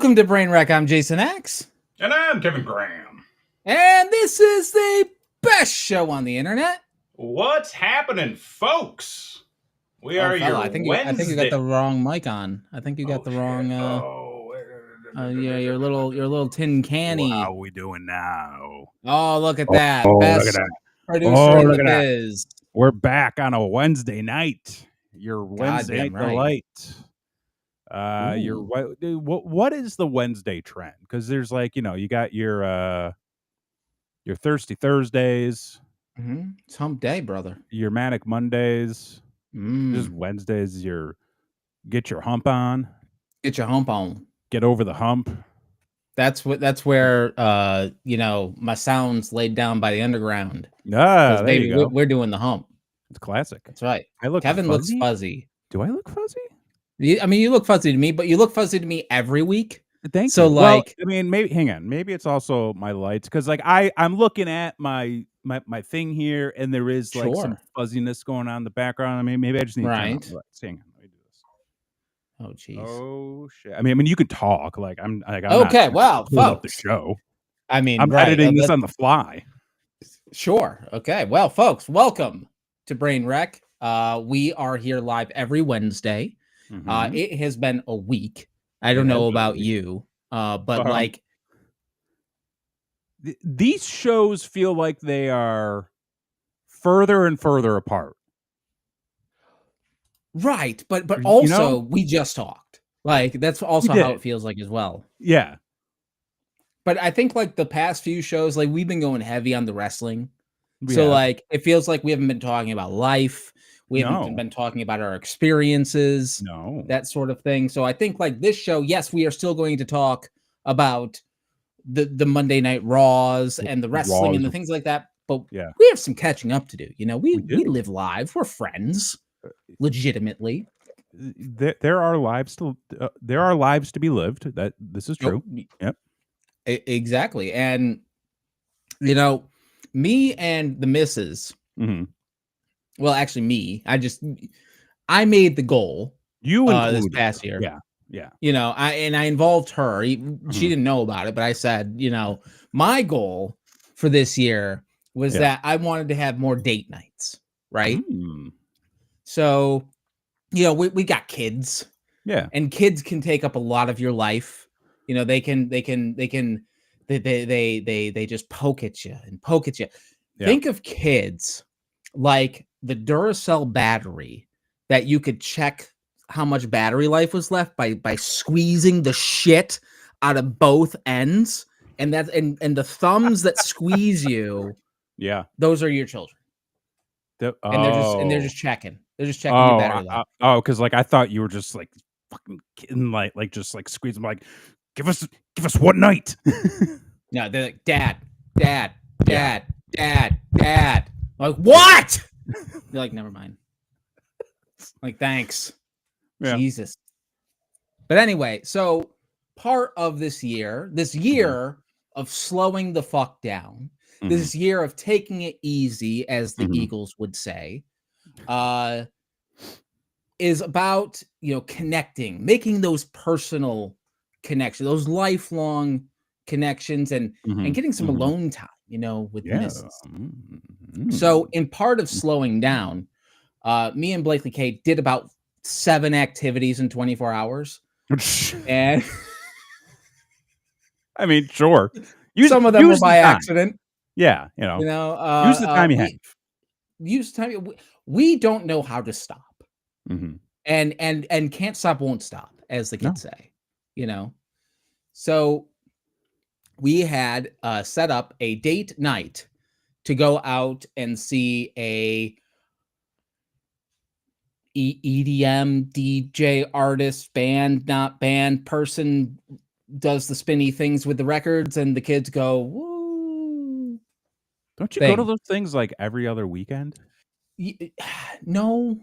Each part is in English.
Welcome to Brain Wreck. I'm Jason X. And I'm Kevin Graham. And this is the best show on the internet. What's happening, folks? We are fella, your I think Wednesday. you got the wrong mic on. I think you got the wrong your little tin canny. How are we doing now? Oh, look at that. Look at that. Producer in the biz. We're back on a Wednesday night. Your Wednesday night right. delight. What is the Wednesday trend? Because there's you got your Thirsty Thursdays. Mm-hmm. It's hump day, brother. Your Manic Mondays. Just Wednesdays, get your hump on. Get your hump on. Get over the hump. That's where my sound's laid down by the underground. There you go. We're doing the hump. It's classic. That's right. Kevin looks fuzzy. Do I look fuzzy? You look fuzzy to me, but you look fuzzy to me every week. Thank you. Maybe it's also my lights, because I'm looking at my thing here, and there is some fuzziness going on in the background. I mean, maybe I just need to turn on the lights. Hang on, let me do this. Oh jeez. Oh shit. I mean, you can talk. I'm okay. Well, folks, the show. I'm editing this on the fly. Sure. Okay. Well, folks, welcome to Brain Wreck. We are here live every Wednesday. Mm-hmm. It has been a week. I don't know about you, but these shows feel like they are further and further apart. Right, but also we just talked. That's also how it feels like as well. Yeah. But I think the past few shows, we've been going heavy on the wrestling. So it feels like we haven't been talking about life. We haven't been talking about our experiences, that sort of thing. So I think this show, yes, we are still going to talk about the Monday Night Raws and the wrestling and the things like that. But we have some catching up to do. We live live. We're friends, legitimately. There are lives to be lived. That this is true. Yep, exactly. And me and the missus. Mm-hmm. Well, actually, me. I made the goal. You this past year. Yeah. I involved her. She didn't know about it, but I said, my goal for this year was that I wanted to have more date nights, right? So, we got kids. Yeah. And kids can take up a lot of your life. They just poke at you and poke at you. Yeah. Think of kids like the Duracell battery that you could check how much battery life was left by squeezing the shit out of both ends, and the thumbs that squeeze you. Yeah, those are your children. They're just checking. They're just checking your battery life. Because I thought you were just fucking kidding, just squeeze them. Give us one night. No, they're like, Dad. Like, what? You're like, never mind. Thanks. Yeah. Jesus. But anyway, so part of this year of slowing the fuck down, this year of taking it easy, as the Eagles would say, is about, connecting, making those personal connections, those lifelong connections, and getting some alone time, with misses. So in part of slowing down, me and Blakely K did about 7 activities in 24 hours. And I mean, sure. Some of them were by accident. Yeah, use the time you have. Use the time. We don't know how to stop. And can't stop, won't stop, as the kids say. So we had set up a date night to go out and see a EDM DJ artist, band, not band, person does the spinny things with the records, and the kids go, woo. Don't you go to those things every other weekend? No,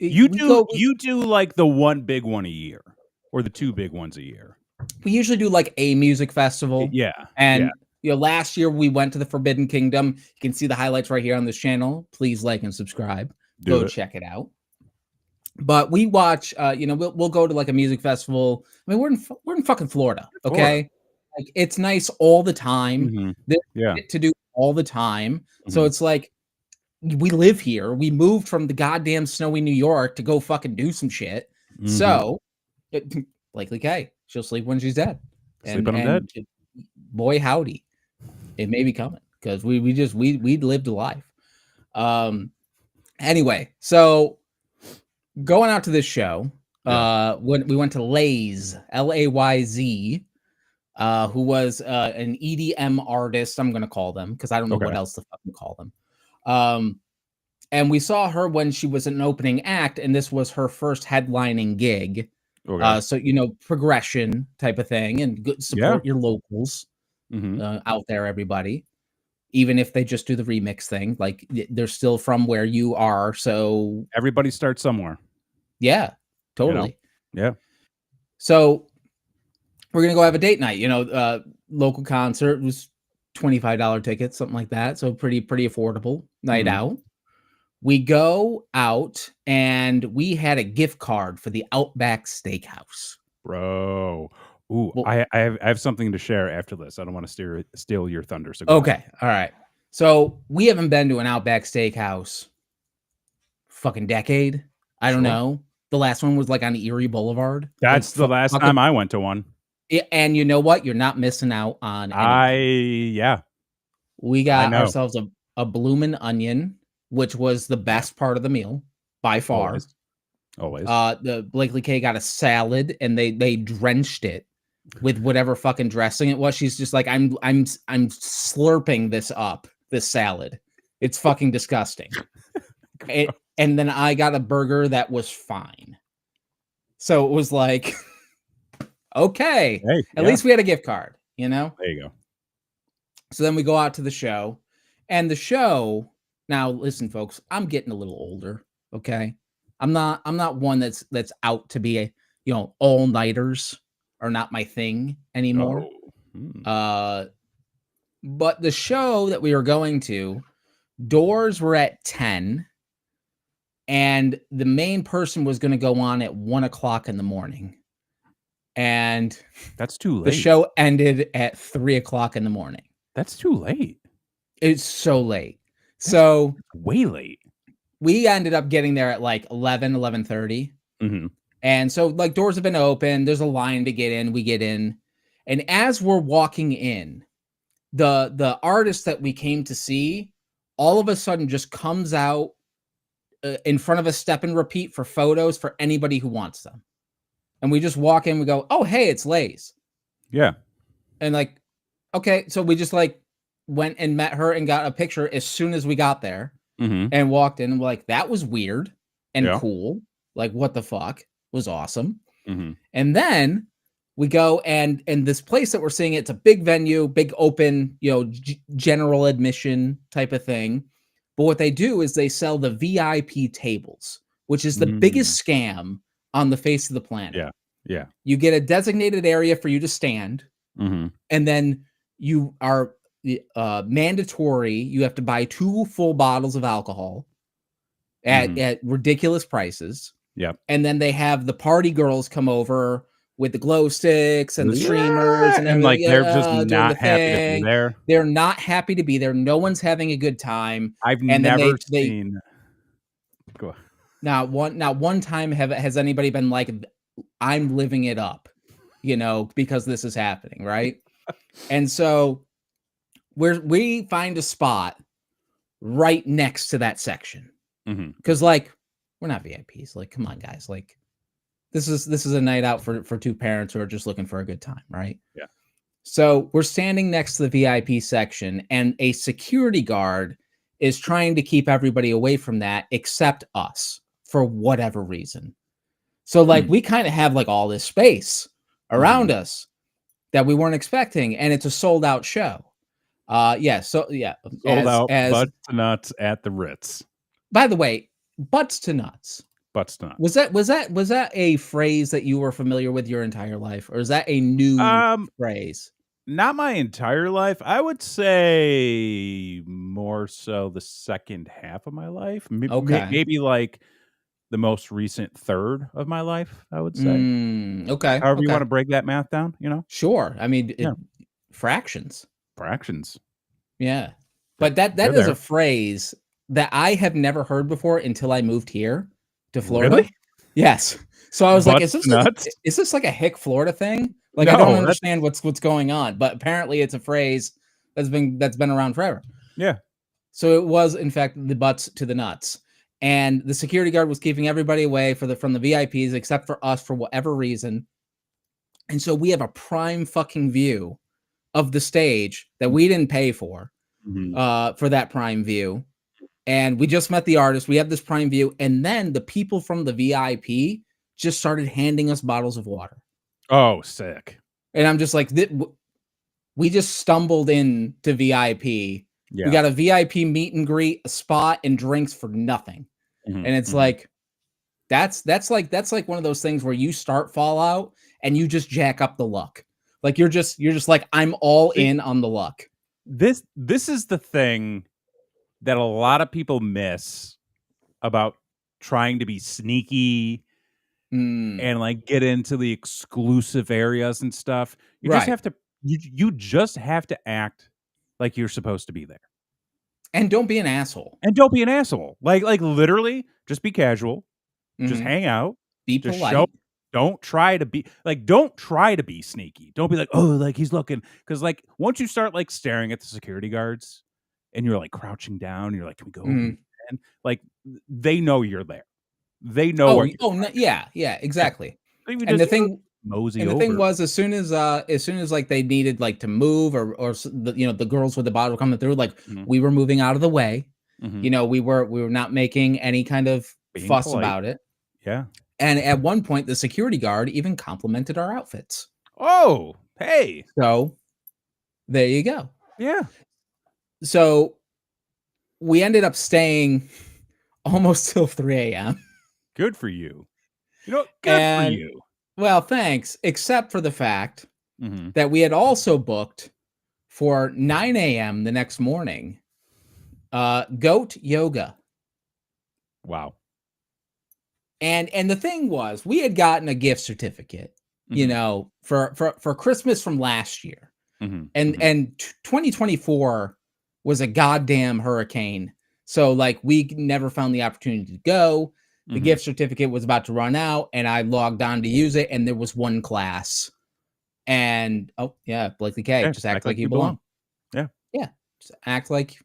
you do the one big one a year, or the 2 big ones a year. We usually do a music festival. Yeah. And last year we went to the Forbidden Kingdom. You can see the highlights right here on this channel. Please like and subscribe. Go check it out. But we watch, we'll go to like a music festival. I mean, we're in fucking Florida, Florida. okay? Like it's nice all the time. Mhm. There's Yeah. shit to do all the time. So Mhm. it's like we live here. We moved from the goddamn snowy New York to go fucking do some shit. Mhm. So, likely K, she'll sleep when she's dead. Sleep And when I'm dead. boy howdy, it may be coming because we lived a life. Anyway, so going out to this show, Yeah. when we went to Layz, Layz, who was an EDM artist, I'm gonna call them because I don't know what Okay. else to fucking call them. And we saw her when she was an opening act, and this was her first headlining gig. Okay. So progression type of thing, and good Yeah. support your locals Mhm. out there, everybody. Even if they just do the remix thing, like they're still from where you are. So Everybody starts somewhere, yeah, you know? totally. Yeah. So we're gonna go have a date night. Local concert was $25 tickets, something like that. So pretty affordable night Mhm. out. We go out and we had a gift card for the Outback Steakhouse. Bro. Ooh, Well, I have something to share after this. I don't wanna steal your thunder, so go ahead. okay, all right. So we haven't been to an Outback Steakhouse fucking decade. I don't Sure. know. The last one was like on Erie Boulevard. Like That's the last fucking time I went to one. and you know what? You're not missing out on anything. Yeah, We I got know. ourselves a bloomin' onion, which was the Yeah, best part of the meal by far. always, always. The Blakely K got a salad and they drenched it with whatever fucking dressing it was. She's just like, I'm slurping this salad. It's fucking disgusting. And then I got a burger that was fine. So it was like, okay, Hey, at yeah, least we had a gift card, you know? there you go. So then we go out to the show, and the show. Now, listen, folks, I'm getting a little older. Okay, I'm not one that's out to be all nighters are not my thing anymore. Oh, hmm. Uh, but the show that we were going to, doors were at 10, and the main person was going to go on at 1 o'clock in the morning, and That's too the late. show ended at 3 o'clock in the morning. That's too late. It's so late. That's So way late. we ended up getting there at like 11:30. Mhm. And so like doors have been open, there's a line to get in, we get in. And as we're walking in, the artist that we came to see all of a sudden just comes out in front of us, step and repeat for photos for anybody who wants them. And we just walk in, we go, "Oh, hey, it's Lay's." Yeah. And like, okay, so we just like went and met her and got a picture as soon as we got there. Mhm. And walked in and we're like, that was weird and Yeah. cool. Like, what the fuck? Was awesome. Mhm. And then we go and this place that we're seeing, it's a big venue, big open, general admission type of thing. But what they do is they sell the VIP tables, which is the Mm. biggest scam on the face of the planet. Yeah. Yeah. You get a designated area for you to stand, Mhm. and then you are mandatory. You have to buy 2 full bottles of alcohol Mhm. at ridiculous prices. Yep. And then they have the party girls come over with the glow sticks and the streamers Yeah, and and, everything, like, they're just doing the not happy to be thing. there. They're not happy to be there. No one's having a good time. I've And then never they seen go not one time has anybody been like, I'm living it up, because this is happening, right? And so we find a spot right next to that section. Mhm. Because like we're not VIPs. Like, come on, guys. Like this is a night out for two parents who are just looking for a good time, right? Yeah. So we're standing next to the VIP section, and a security guard is trying to keep everybody away from that except us for whatever reason. So like Hmm. we kind of have like all this space around Mhm. us that we weren't expecting, and it's a sold out show. Yeah, so yeah, Sold as out as butts to nuts at the Ritz. by the way, butts to nuts. Butts to Was nuts. that a phrase that you were familiar with your entire life, or is that a new Um, phrase? Not my entire life. I would say more so the second half of my life. Okay. Maybe, like, the most recent third of my life, I would say. Okay. However you Okay. wanna break that math down, Sure. I mean, Yeah. fractions. Fractions. Yeah. They're But that they're is a there. phrase that I have never heard before until I moved here to Florida. Really? Yes. So I was like, Butts to nuts? is this like a hick Florida thing? Like, I don't No, that's understand what's going on, but apparently it's a phrase that's been around forever. yeah. So it was, in fact, the butts to the nuts. And the security guard was keeping everybody away from the VIPs except for us for whatever reason. And so we have a prime fucking view of the stage that we didn't pay for Mhm. that prime view. And we just met the artist. We have this prime view. And then the people from the VIP just started handing us bottles of water. Oh, sick. And I'm just like, we just stumbled into VIP. We Yeah. got a VIP meet and greet, a spot, and drinks for nothing. Mhm, And it's mhm. like, that's like one of those things where you start Fallout and you just jack up the luck. Like you're just like, I'm all See, in on the luck. this is the thing that a lot of people miss about trying to be sneaky and, like, get into the exclusive areas and stuff. You just Right. have to you just have to act like you're supposed to be there. And don't be an asshole. And don't be an asshole. Like, literally, just be casual, just Mhm. hang out, Be just show polite. don't try to be sneaky. Don't be like, "Oh, like, he's looking," because like, once you start, like, staring at the security guards and you're, like, crouching down, and you're like, "Can we go? Can we Mhm. get in?" Like, they know you're there. They know Oh, what you're no, yeah, yeah, yeah. exactly. So you And just, the thing mosey and the thing over. was, as soon as like they needed like to move the girls with the bottle coming through, like Mhm, we were moving out of the way. mhm. We were not making any kind of Being fuss polite. about it. Yeah. And at one point, the security guard even complimented our outfits. "Oh, hey." So there you go. Yeah. So we ended up staying almost till 3 a.m. Good for you. Good for And you. well, thanks, except for the fact Mhm. that we had also booked for 9 a.m. the next morning, goat yoga. Wow. And the thing was, we had gotten a gift certificate, Mhm, for Christmas from last year. mhm, And mhm, and 2024 was a goddamn hurricane. So like we never found the opportunity to go. The mhm. gift certificate was about to run out and I logged on to use it and there was one class. And oh yeah, Blakely K, Yeah, just act act like like you you belong. belong. Yeah, Yeah. Just act like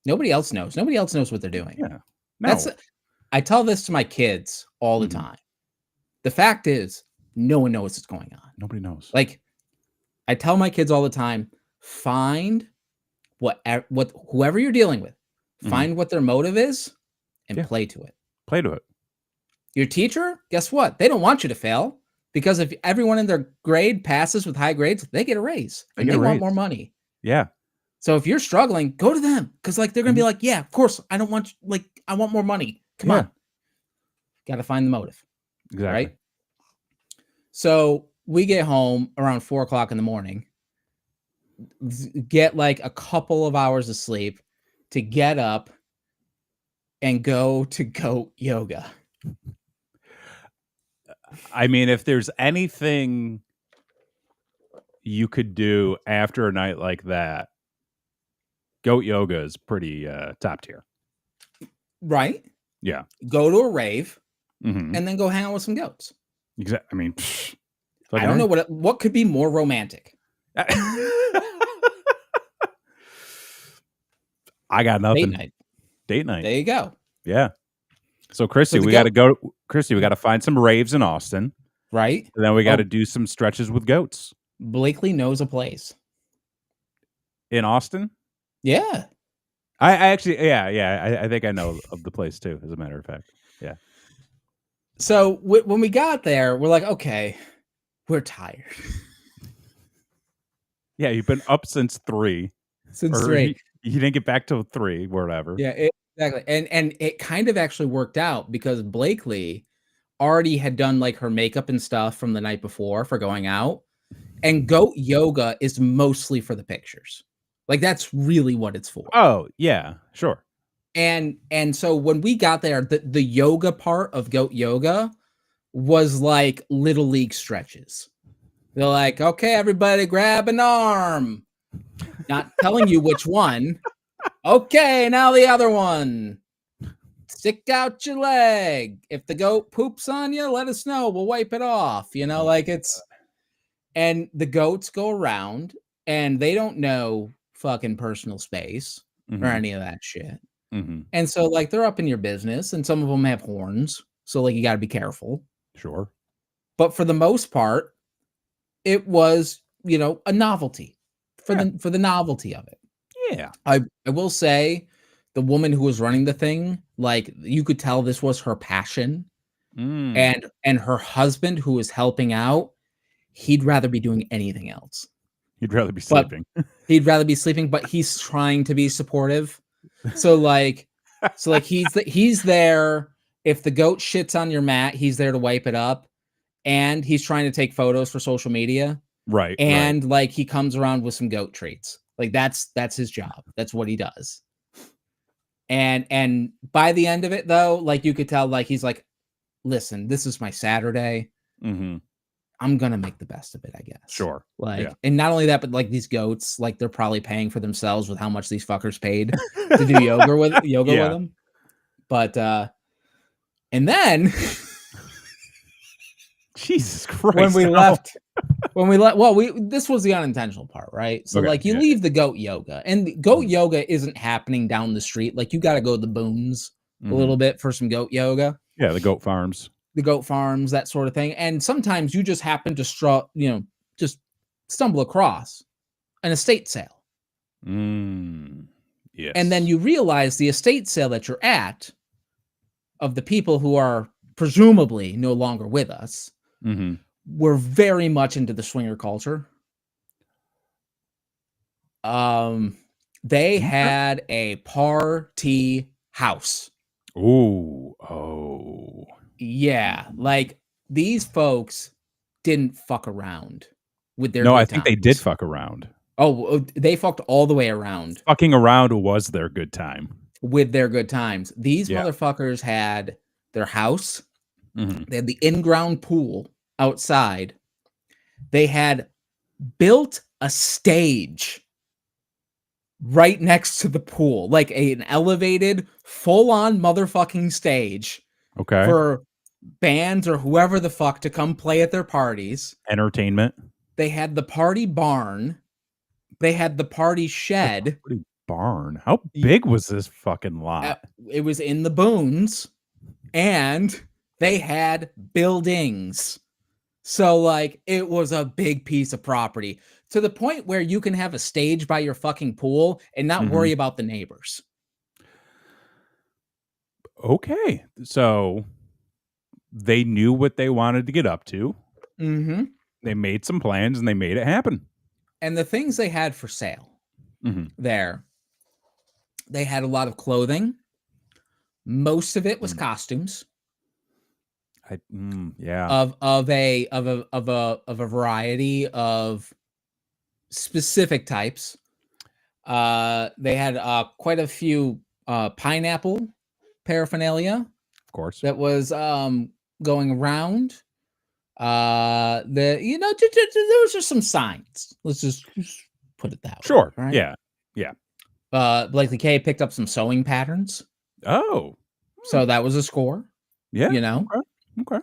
nobody else knows. Nobody else knows what they're doing. yeah. That's No. I tell this to my kids all the Mhm. time. The fact is, no one knows what's going on. Nobody knows. Like I tell my kids all the time, find what whoever you're dealing with, Mhm. find what their motive is and Yeah, play to it. play to it. Your teacher, guess what? They don't want you to fail because if everyone in their grade passes with high grades, they get a raise They and get they a want raise. more money. Yeah. So if you're struggling, go to them because like they're gonna be Mhm. like, yeah, of course, I don't want like I want more money. Come Yeah, on, got to find the motive, exactly. right? So we get home around 4 o'clock in the morning, get like a couple of hours of sleep to get up and go to goat yoga. I mean, if there's anything you could do after a night like that, goat yoga is pretty, top tier. Right? Yeah. Go to a rave Mhm. and then go hang out with some goats. I mean, I fucking don't A. know what could be more romantic. I got Date nothing. night. Date night. There you go. Yeah. So, So Christy, the we gotta goat, go Christy, we gotta find some raves in Austin, right? and then we gotta Oh, do some stretches with goats. Blakely knows a place. In Austin? Yeah. I actually yeah, I think I know of the place too, as a matter of fact. Yeah. So when we got there, we're like, okay, we're tired Yeah, you've been up since 3, since or 3. you didn't get back till 3, whatever. Yeah, exactly. And it kind of actually worked out because Blakely already had done like her makeup and stuff from the night before for going out. And goat yoga is mostly for the pictures. Like that's really what it's for. Oh, yeah, sure. And so when we got there, the yoga part of goat yoga was like little league stretches. They're like, okay, everybody grab an arm. Not telling you which one. Okay, now the other one. Stick out your leg. If the goat poops on you, let us know. We'll wipe it off. You know, like it's, and the goats go around and they don't know fucking personal space or any of that shit. And so, like, they're up in your business, and some of them have horns. So, like, you got to be careful. Sure. But for the most part, it was, you know, a novelty for the novelty of it. Yeah. I will say the woman who was running the thing, like, you could tell this was her passion. And her husband who was helping out, he'd rather be doing anything else. He'd rather be sleeping. He'd rather be sleeping, but he's trying to be supportive. So like he's there. If the goat shits on your mat, he's there to wipe it up. And he's trying to take photos for social media. Right. And like he comes around with some goat treats. Like that's his job. That's what he does. And by the end of it though, like you could tell, like he's like, listen, this is my Saturday. I'm gonna make the best of it, I guess. Sure. Like, and not only that, but like these goats, like they're probably paying for themselves with how much these fuckers paid to do yoga with them. But and then Jesus Christ. when we left, this was the unintentional part, right? So like you leave the goat yoga, and goat yoga isn't happening down the street. Like you got to go to the boons a little bit for some goat yoga. Yeah, the goat farms, that sort of thing. And sometimes you just happen to just stumble across an estate sale. Yes. And then you realize the estate sale that you're at, of the people who are presumably no longer with us, were very much into the swinger culture. They had a party house. Oh. Yeah, like these folks didn't fuck around with their. No, I think they did fuck around. Oh, they fucked all the way around. Fucking around was their good time. With their good times. These motherfuckers had their house. They had the in-ground pool outside. They had built a stage right next to the pool, like an elevated, full-on motherfucking stage. Okay. For bands or whoever the fuck to come play at their parties. Entertainment. They had the party barn. They had the party shed. The party barn? How big was this fucking lot? It was in the boons. And they had buildings. So, like, it was a big piece of property. To the point where you can have a stage by your fucking pool and not worry about the neighbors. Okay. So they knew what they wanted to get up to. They made some plans and they made it happen. And the things they had for sale there, they had a lot of clothing. Most of it was costumes. Of a variety of specific types. They had quite a few pineapple paraphernalia, of course, that was going around. There was just some signs. Let's just put it that way. Sure. Right? Yeah. Blakely K picked up some sewing patterns. Oh. So that was a score. Yeah. You know? Okay.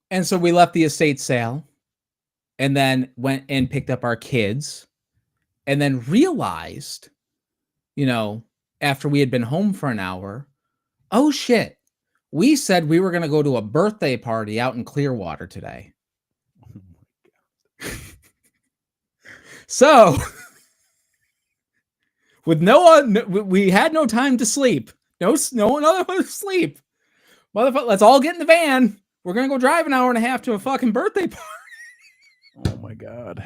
And so we left the estate sale and then went and picked up our kids and then realized, after we had been home for an hour, oh shit, we said we were going to go to a birthday party out in Clearwater today. Oh my God. So with we had no time to sleep. No other one to sleep. Motherfucker, let's all get in the van. We're going to go drive an hour and a half to a fucking birthday party. Oh my God.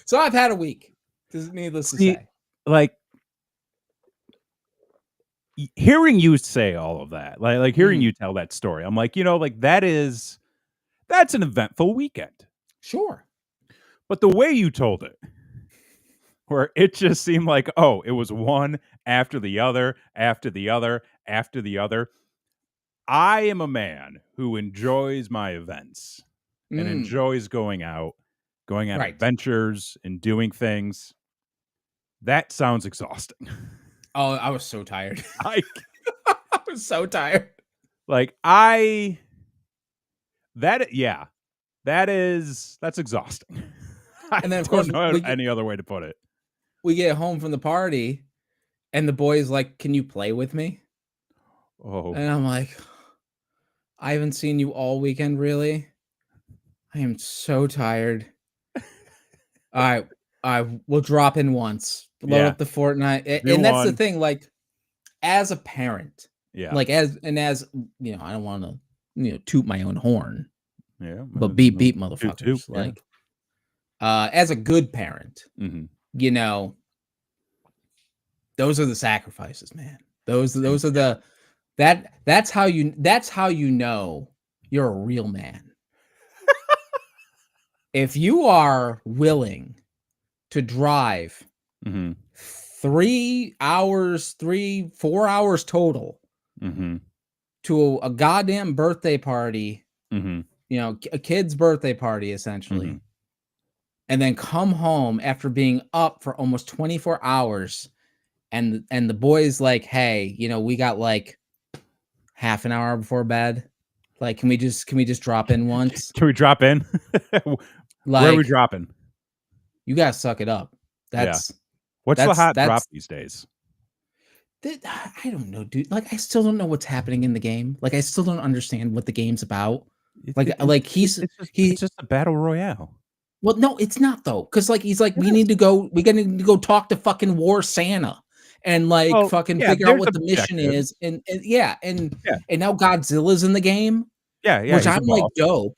So I've had a week. Needless to say. Like, hearing you say all of that, like hearing you tell that story, I'm like, that's an eventful weekend. Sure. But the way you told it, where it just seemed like, oh, it was one after the other, after the other, after the other. I am a man who enjoys my events and Mm, enjoys going on right. adventures and doing things. That sounds exhausting. Oh, I was so tired. I I was so tired. like I that yeah, that's exhausting. I And then of course don't know any other way to put it. we get home from the party and the boy's like, "Can you play with me?" Oh, And I'm like, "I haven't seen you all weekend, really? I am so tired. I I will drop in once, load yeah, up the Fortnite." do And that's the one. thing, like, as a parent, Yeah, like, as I don't wanna, toot my own horn, yeah, but beep beep toot toot, motherfuckers, yeah. like, as a good parent, Mhm. you know, those are the sacrifices, man. And Those are yeah. that's how you know you're a real man. If you are willing to drive Mhm, 3 hours, 3, 4 hours total mhm, to a goddamn birthday party, mhm, a kid's birthday party mhm. essentially, and then come home after being up for almost 24 hours and the boys like, "Hey, we got like half an hour before bed. Like, can we just drop in once?" Can we drop in? Where are we Like, dropping? you gotta suck it up. Yeah. That's What's the hot drop that's these days? I don't know, dude. Like, I still don't know what's happening in the game. Like, I still don't understand what the game's about. It Like it it like it he's it's he just a battle royale. well, no, it's not though, because like he's like, It is. we gotta need to go talk to fucking War Santa and like Well, fucking yeah, figure out there's what the mission objectives. is, and yeah, Yeah. and now Godzilla's in the game, Yeah, yeah, which he's a I'm like, boss. dope.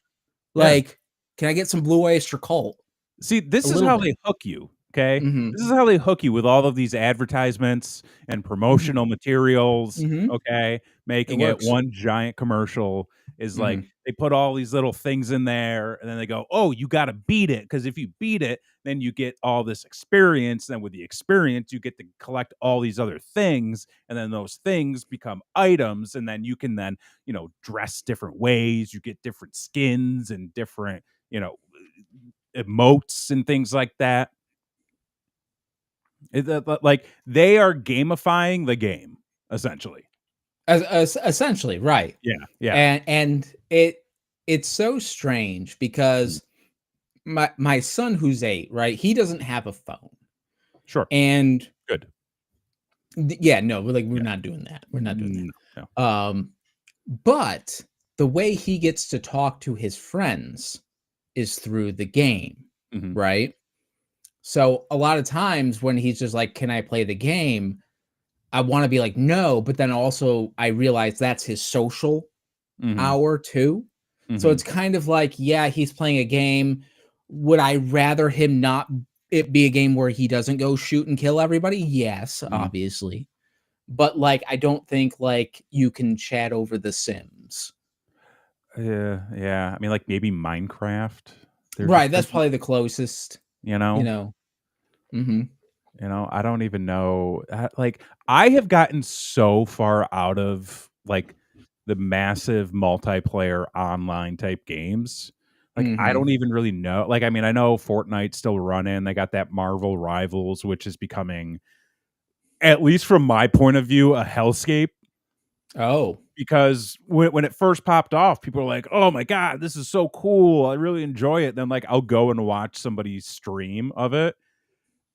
Yeah. Like, can I get some Blue Oyster Cult? See, A this is little how bit. they hook you, okay? Mhm. This is how they hook you with all of these advertisements and Mhm. promotional materials, Mhm. okay? It Making it works. one giant commercial is like Mhm. they put all these little things in there and then they go, "Oh, you gotta beat it, because if you beat it, then you get all this experience. Then with the experience, you get to collect all these other things, and then those things become items, and then you can then, dress different ways. You get different skins and different, you know, emotes and things like that. Like they are gamifying the game essentially. As essentially, right. Yeah, yeah. And it's so strange Mhm. because my son who's 8, right, he doesn't have a phone. Sure. And Good. yeah, no, we're Yeah. not doing that. We're not doing No, no. that. But the way he gets to talk to his friends is through the game, Mhm, right? So a lot of times when he's just like, "Can I play the game?" I wanna be like, "No," but then also I realize that's his social mhm, hour too. So mhm, it's kind of like, yeah, he's playing a game. Would I rather him not it be a game where he doesn't go shoot and kill everybody? Yes, mhm. obviously. But like, I don't think like you can chat over The Sims. Yeah, yeah. I mean, like maybe Minecraft. There's a Right, that's thing, probably the closest, you you know? know. Mhm. I don't even know. Like, I have gotten so far out of like the massive multiplayer online type games. Like, I Mhm. don't even really know. Like, I mean, I know Fortnite's still running. They got that Marvel Rivals, which is becoming, at least from my point of view, a hellscape. Oh. Because when it first popped off, people were like, "Oh my god, this is so cool! I really enjoy it." Then, like, I'll go and watch somebody's stream of it,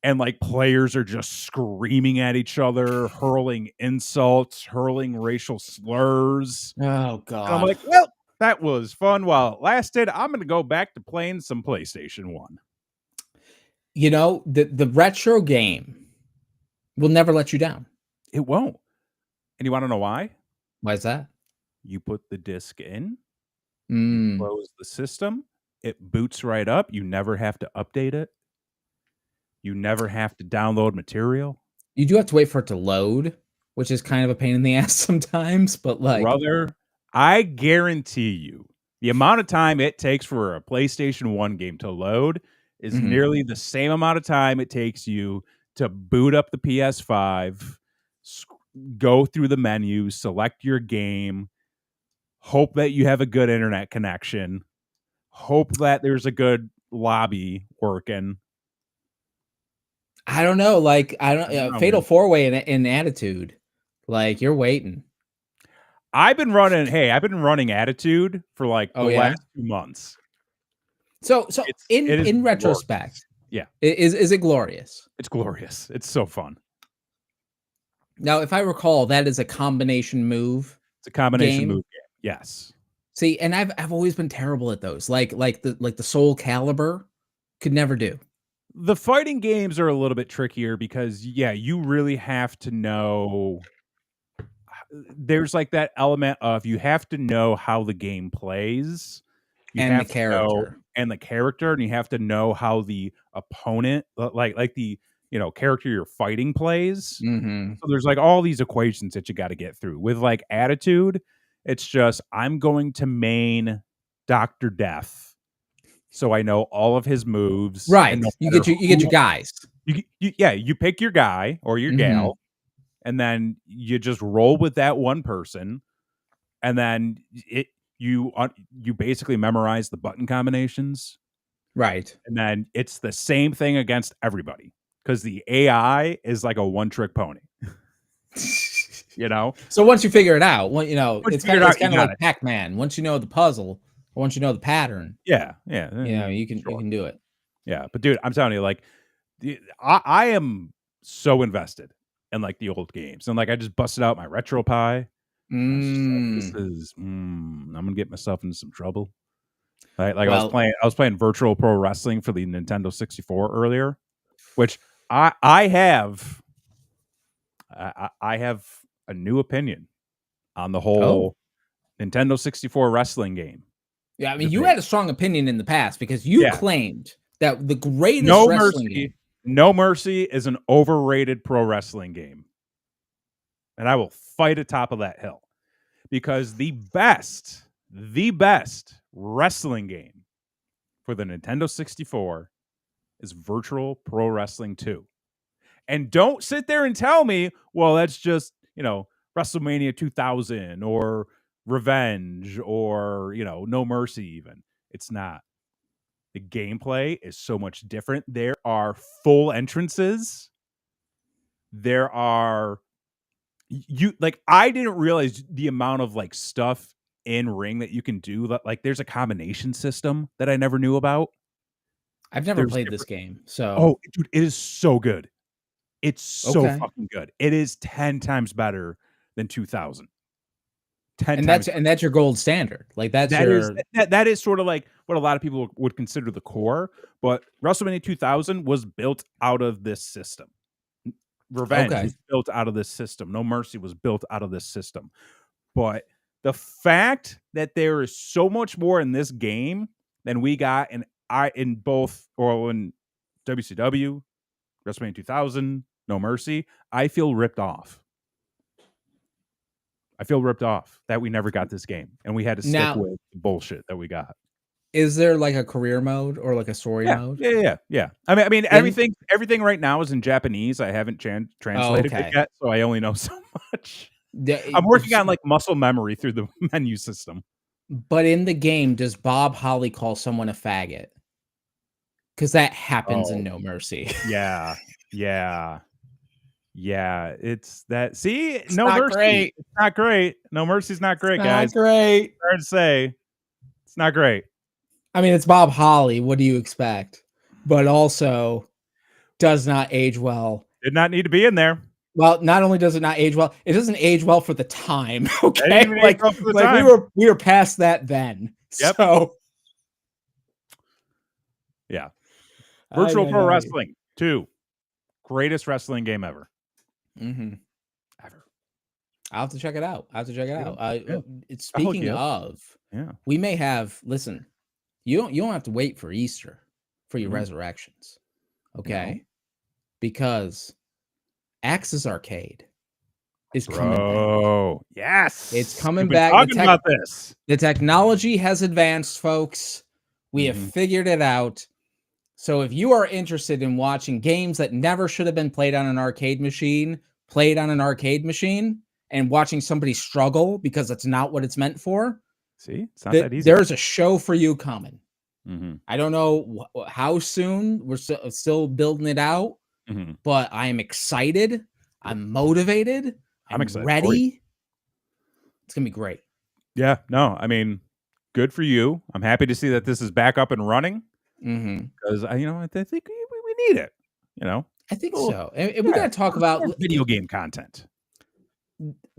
and like players are just screaming at each other, hurling insults, hurling racial slurs. Oh And I'm god. like, well, that was fun while it lasted. I'm going to go back to playing some PlayStation 1. The retro game will never let you down. It won't. And you want to know why? Why is that? You put the disc in, you Mm. close the system, it boots right up. You never have to update it. You never have to download material. You do have to wait for it to load, which is kind of a pain in the ass sometimes, but, like, Brother, I guarantee you the amount of time it takes for a PlayStation 1 game to load is nearly the same amount of time it takes you to boot up the PS5, go through the menu, select your game, hope that you have a good internet connection, hope that there's a good lobby working. I don't know. Like, I don't Fatal 4-Way in Attitude. Like, you're waiting. I've been running Attitude for like the last 2 months. So in retrospect, yeah, is it glorious? It's glorious. It's so fun. Now, if I recall, that is a combination move. It's a combination move game. Yes. See, and I've always been terrible at those. Like the Soul Calibur could never do. The fighting games are a little bit trickier because you really have to know. There's like that element of you have to know how the game plays. And the character. And you have to know how the opponent, like the character you're fighting plays. So there's like all these equations that you got to get through. With like Attitude, it's just I'm going to main Dr. Death, so I know all of his moves. Right. You get your guys. You pick your guy or your gal, and then you just roll with that one person, and then you basically memorize the button combinations. Right. And then it's the same thing against everybody because the AI is like a one-trick pony. So once you figure it out, it's kind of like Pac-Man. Once you know the puzzle, or once you know the pattern, you can do it. Yeah, but dude, I'm telling you, like, I am so invested in like the old games, and like I just busted out my RetroPie. I'm gonna get myself into some trouble. Right? Like I was playing Virtual Pro Wrestling for the Nintendo 64 earlier, which I have a new opinion on the whole Nintendo 64 wrestling game. Yeah, I mean, you had a strong opinion in the past because you claimed that the greatest wrestling game. No Mercy is an overrated pro wrestling game. And I will fight atop of that hill because the best wrestling game for the Nintendo 64 is Virtual Pro Wrestling 2. And don't sit there and tell me, well, that's just, WrestleMania 2000 or Revenge or, No Mercy even. It's not. The gameplay is so much different. There are full entrances. There are I didn't realize the amount of like stuff in ring that you can do. Like there's a combination system that I never knew about. I've never played this game. So dude, it is so good. It's so fucking good. It is 10 times better than 2000. And that's your gold standard. Like that is sort of like what a lot of people would consider the core, but WrestleMania 2000 was built out of this system. Revenge was built out of this system. No Mercy was built out of this system. But the fact that there is so much more in this game than we got in WCW, WrestleMania 2000, No Mercy, I feel ripped off. I feel ripped off that we never got this game and we had to stick with the bullshit that we got. Is there like a career mode or like a story mode? Yeah. I mean, everything right now is in Japanese. I haven't translated it yet, so I only know so much. I'm working on like muscle memory through the menu system. But in the game, does Bob Holly call someone a faggot? Because that happens in No Mercy. Yeah. It's that. See, it's No Mercy. Great. It's not great. No Mercy's not great, guys. Not great. It's hard to say. It's not great. I mean, it's Bob Holly. What do you expect? But also does not age well. Did not need to be in there. Well, not only does it not age well, it doesn't age well for the time. Okay, time. we were past that then. Yep. So, yeah. Virtual Pro Wrestling 2, greatest wrestling game ever. Ever. I'll have to check it out. It's speaking of. Yeah. We may have. Listen, you don't have to wait for Easter for your resurrections. Okay, no. Because Axis Arcade is coming back. Yes. It's coming back. Talking about this. The technology has advanced, folks. We have figured it out. So if you are interested in watching games that never should have been played on an arcade machine, played on an arcade machine, and watching somebody struggle because it's not what it's meant for, see, it's not that easy. There's a show for you coming. Mm-hmm. I don't know how soon. We're still building it out, but I am excited. I'm motivated. I'm excited. Ready. It's gonna be great. Yeah, no, I mean, good for you. I'm happy to see that this is back up and running because I think we need it. I think so. And we got to talk about video game content.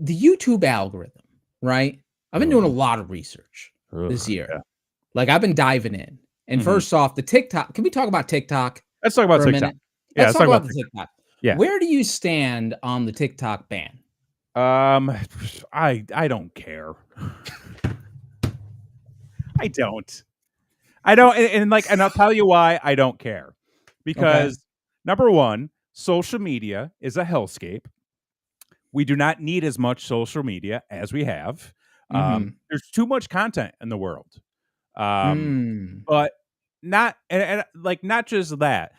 The YouTube algorithm, right? I've been doing a lot of research this year. Yeah. Like I've been diving in. And first off, the TikTok. Can we talk about TikTok? Let's talk about TikTok. Minute? Yeah, let's talk about the TikTok. Yeah. Where do you stand on the TikTok ban? I don't care. I don't. And I'll tell you why I don't care. Because number one, social media is a hellscape. We do not need as much social media as we have. There's too much content in the world. But not not just that.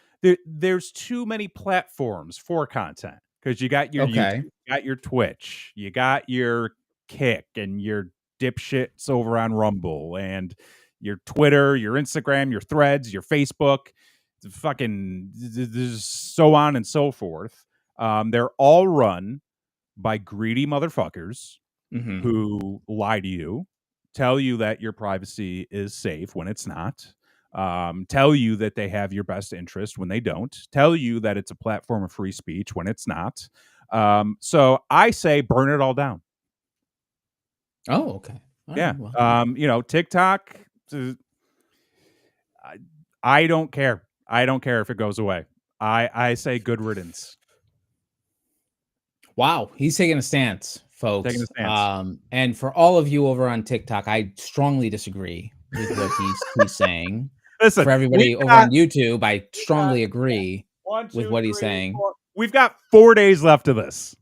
There's too many platforms for content because you got your YouTube, you got your Twitch, you got your Kick, and your dipshits over on Rumble, and your Twitter, your Instagram, your Threads, your Facebook, fucking so on and so forth. They're all run by greedy motherfuckers who lie to you, tell you that your privacy is safe when it's not, tell you that they have your best interest when they don't, tell you that it's a platform of free speech when it's not. So I say burn it all down. Oh, okay. Yeah. TikTok, I don't care. I don't care if it goes away. I say good riddance. Wow, he's taking a stance, folks. Taking a stance. And for all of you over on TikTok, I strongly disagree with what he's saying. Listen, for everybody over on YouTube, I strongly agree with what he's saying. 4. We've got 4 days left of this.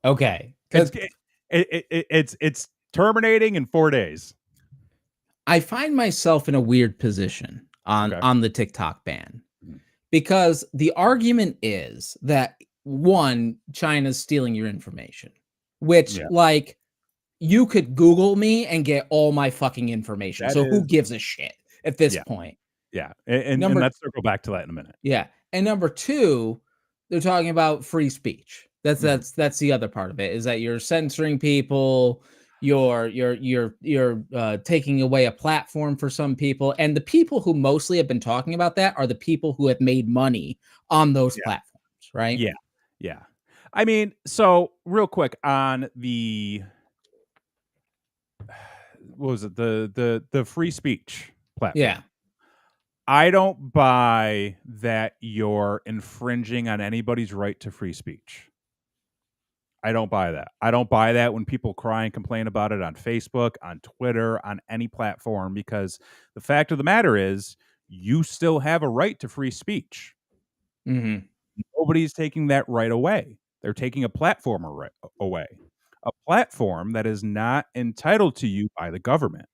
Okay, it's terminating in 4 days. I find myself in a weird position on the TikTok ban because the argument is that one, China's stealing your information, which like you could Google me and get all my fucking information. So who gives a shit at this point? Yeah. And let's circle back to that in a minute. Yeah. And number two, they're talking about free speech. That's the other part of it, is that you're censoring people, you're taking away a platform for some people. And the people who mostly have been talking about that are the people who have made money on those platforms, right? Yeah. Yeah. I mean, so real quick on the what was it? The free speech platform. Yeah. I don't buy that you're infringing on anybody's right to free speech. I don't buy that. I don't buy that when people cry and complain about it on Facebook, on Twitter, on any platform, because the fact of the matter is you still have a right to free speech. Nobody's taking that right away. They're taking a platform away. A platform that is not entitled to you by the government.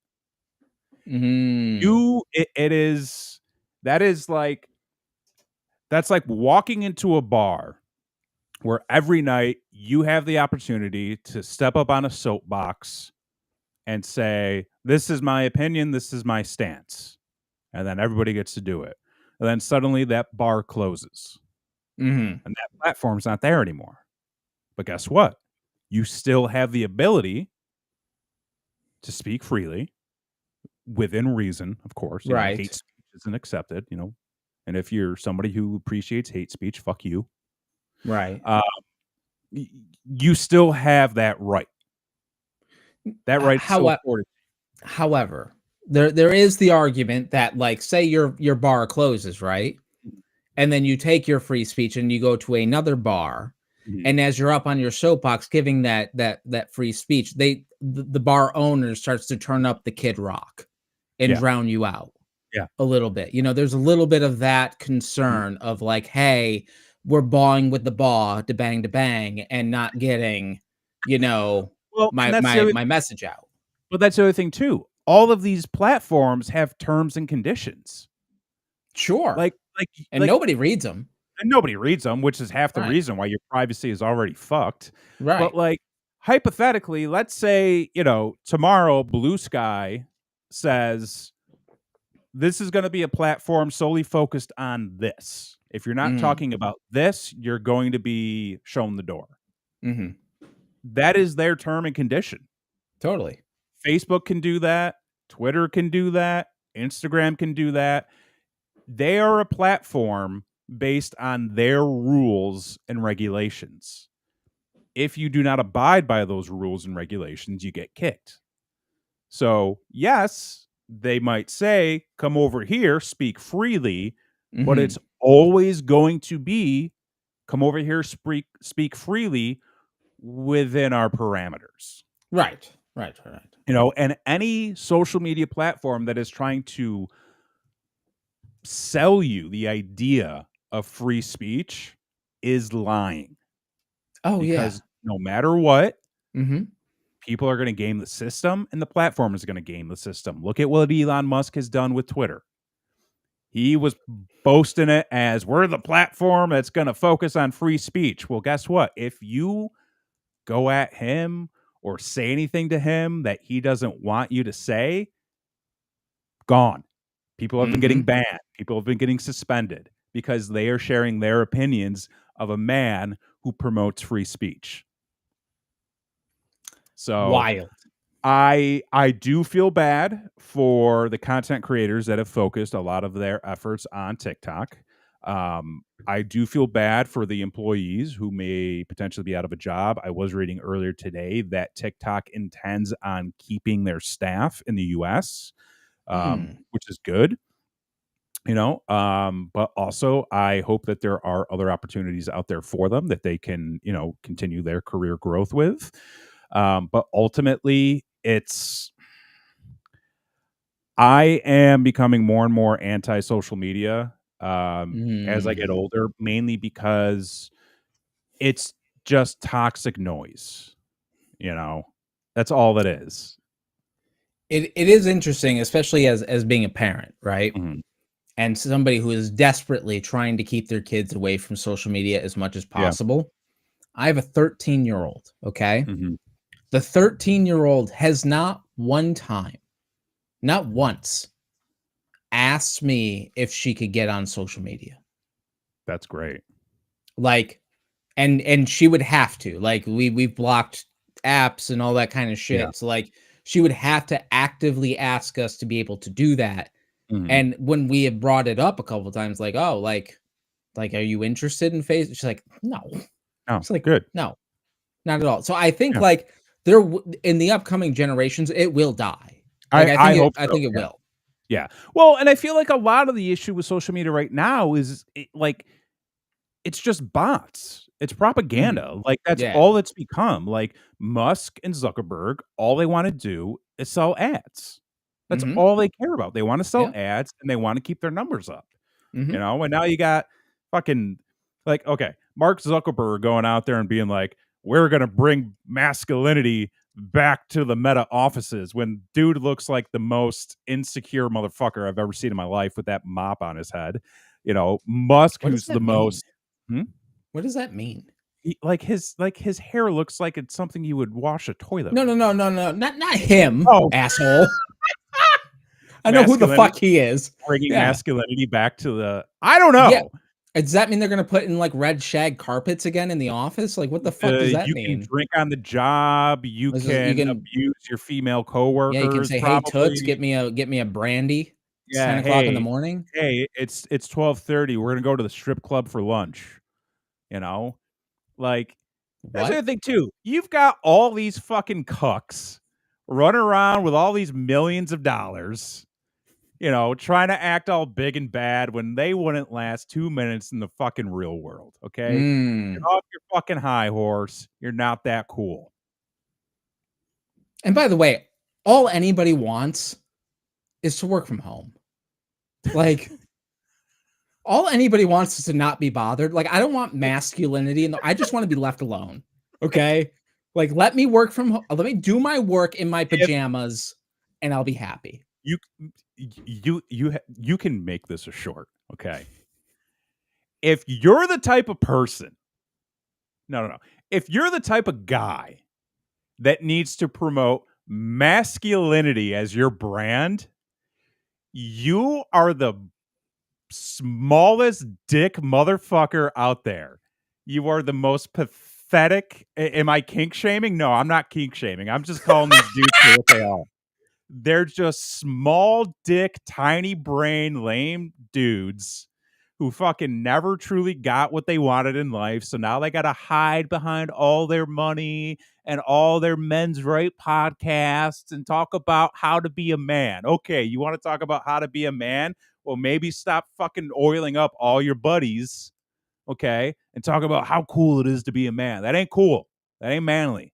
That's like walking into a bar where every night you have the opportunity to step up on a soapbox and say, this is my opinion, this is my stance. And then everybody gets to do it. And then suddenly that bar closes. And that platform's not there anymore. But guess what? You still have the ability to speak freely, within reason, of course. Right. Hate speech isn't accepted, And if you're somebody who appreciates hate speech, fuck you. Right. You still have that right. That right. However, there is the argument that, like, say your bar closes, right? And then you take your free speech and you go to another bar, and as you're up on your soapbox giving that free speech, the bar owner starts to turn up the Kid Rock and drown you out. A little bit. There's a little bit of that concern of like, hey, we're bawling with the baw to bang and not getting, my message out. But that's the other thing too. All of these platforms have terms and conditions. Sure. Like and nobody reads them. And nobody reads them, which is half the Right. reason why your privacy is already fucked. But, Right. like, hypothetically, let's say, tomorrow Blue Sky says, "This is gonna be a platform solely focused on this. If you're not Mm. talking about this, you're going to be shown the door." Mhm. That is their term and condition. Totally. Facebook can do that, Twitter can do that, Instagram can do that. They are a platform based on their rules and regulations. If you do not abide by those rules and regulations, you get kicked. So, yes, they might say, "Come over here, speak freely," but it's Mhm. always going to be, "Come over here, speak freely within our parameters." Right. Right, right. And any social media platform that is trying to sell you the idea of free speech is lying, Oh, yeah. because no matter what, Mhm. people are going to game the system and the platform is going to game the system. Look at what Elon Musk has done with Twitter. He was boasting it as, "We're the platform that's going to focus on free speech." Well, guess what? If you go at him or say anything to him that he doesn't want you to say, gone. People have been getting Mhm. banned. People have been getting suspended because they are sharing their opinions of a man who promotes free speech. So Wild. I do feel bad for the content creators that have focused a lot of their efforts on TikTok. I do feel bad for the employees who may potentially be out of a job. I was reading earlier today that TikTok intends on keeping their staff in the US, Mm. which is good. But also I hope that there are other opportunities out there for them that they can, continue their career growth with. But ultimately, I am becoming more and more anti-social media as I get Mm. older, mainly because it's just toxic noise. You know, that's all that is. It is interesting, especially as being a parent, right? Mhm. And somebody who is desperately trying to keep their kids away from social media as much as Yeah. possible. I have a 13-year-old, okay? Mhm. The 13-year-old has not one time, not once, asked me if she could get on social media. That's great. Like, and she would have to. Like, we've blocked apps and all that kind of Yeah. shit. So, like, she would have to actively ask us to be able to do that. Mhm. And when we have brought it up a couple times, like, "Oh, like, are you interested in face?" She's like, "No." Oh, She's like, good. "No, not at all." So I think, Yeah. like, in the upcoming generations, it will die. Like, I hope I so. think it Yeah. will. Yeah. Well, and I feel like a lot of the issue with social media right now is it's just bots. It's Mhm. propaganda. Like, that's Yeah. all it's become. Like, Musk and Zuckerberg, all they wanna do is sell ads. That's Mhm. all they care about. They wanna sell Yeah. ads, and they wanna keep their numbers up, Mhm. And now you got fucking okay, Mark Zuckerberg going out there and being like, "We're gonna bring masculinity back to the Meta offices," when dude looks like the most insecure motherfucker I've ever seen in my life with that mop on his head. Musk, What does who's the that mean? most Hmm? What does that mean? His hair looks like it's something you would wash a toilet No, no, with. no, no, no, not him, Oh, asshole. I know who the masculinity, fuck he is. bringing Yeah. masculinity back to the I don't Yeah. know. Does that mean they're gonna put in, like, red shag carpets again in the office? Like, what the fuck does that You can mean? drink on the job, you This is you can can abuse your female Yeah, you can coworkers say, "Hey, Toots, probably. get me a brandy. It's Yeah, 10 o'clock in the "Hey, morning." it's 12:30, we're gonna go to the strip club for lunch," you know? Like, that's the What? other thing too. You've got all these fucking cucks running around with all these millions of dollars, trying to act all big and bad when they wouldn't last 2 minutes in the fucking real world, okay? Get Mm. off your fucking high horse. You're not that cool. And by the way, all anybody wants is to work from home. Like, all anybody wants is to not be bothered. Like, I don't want masculinity, and I just wanna be left alone, okay? Like, let me work from let me do my work in my If pajamas, and I'll be happy. you you can make this a short, okay? if you're the type of person, no. If you're the type of guy that needs to promote masculinity as your brand, you are the smallest dick motherfucker out there. You are the most pathetic. Am I kink shaming? No, I'm not kink shaming. I'm just calling these dudes for what they are. They're just small dick, tiny brain, lame dudes who fucking never truly got what they wanted in life. So now they got to hide behind all their money and all their men's right podcasts and talk about how to be a man. Okay, you want to talk about how to be a man? Well, maybe stop fucking oiling up all your buddies, okay, and talk about how cool it is to be a man. That ain't cool. That ain't manly.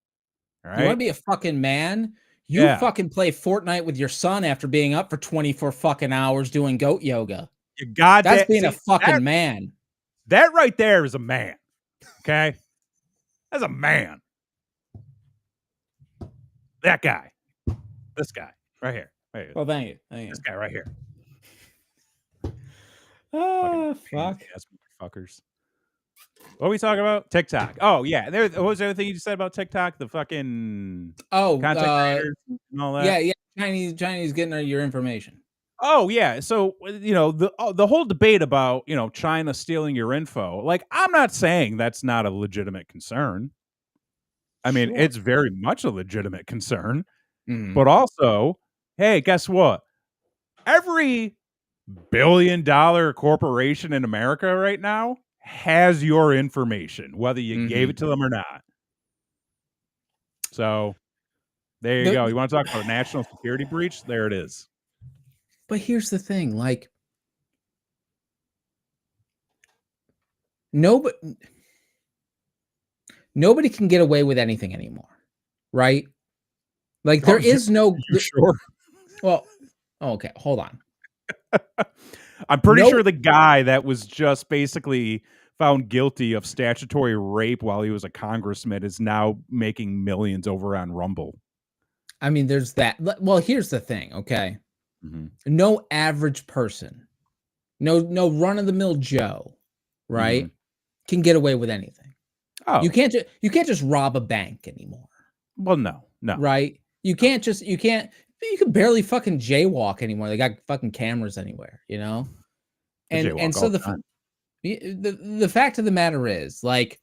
All right? You want to be a fucking man? You Yeah. fucking play Fortnite with your son after being up for 24 fucking hours doing goat yoga. That's being a fucking man. That right there is a man. Okay? That's a man. That guy. This guy. Right here. Right here. Well, thank you. This guy right here. Oh, fuck. Fuckers. What are we talking about? TikTok. Oh, yeah. What was the other thing you said about TikTok? The fucking content creators and all that? Yeah. Chinese getting your information. Oh, yeah. So, the whole debate about, China stealing your info, like, I'm not saying that's not a legitimate concern. I mean, it's very much a legitimate concern. But also, hey, guess what? Every billion-dollar corporation in America right now has your information, whether you gave it to them or not. So, there you go. You want to talk about a national security breach? There it is. But here's the thing, like, nobody can get away with anything anymore, right? Like, there is no... Sure. Well, okay, hold on. I'm pretty sure the guy that was just basically found guilty of statutory rape while he was a congressman is now making millions over on Rumble. I mean, there's that. Well, here's the thing, okay? No average person, no run-of-the-mill Joe, right, can get away with anything. Oh, you can't just rob a bank anymore. Well, no, right? You can barely fucking jaywalk anymore. They got fucking cameras anywhere, and so the fact of the matter is, like,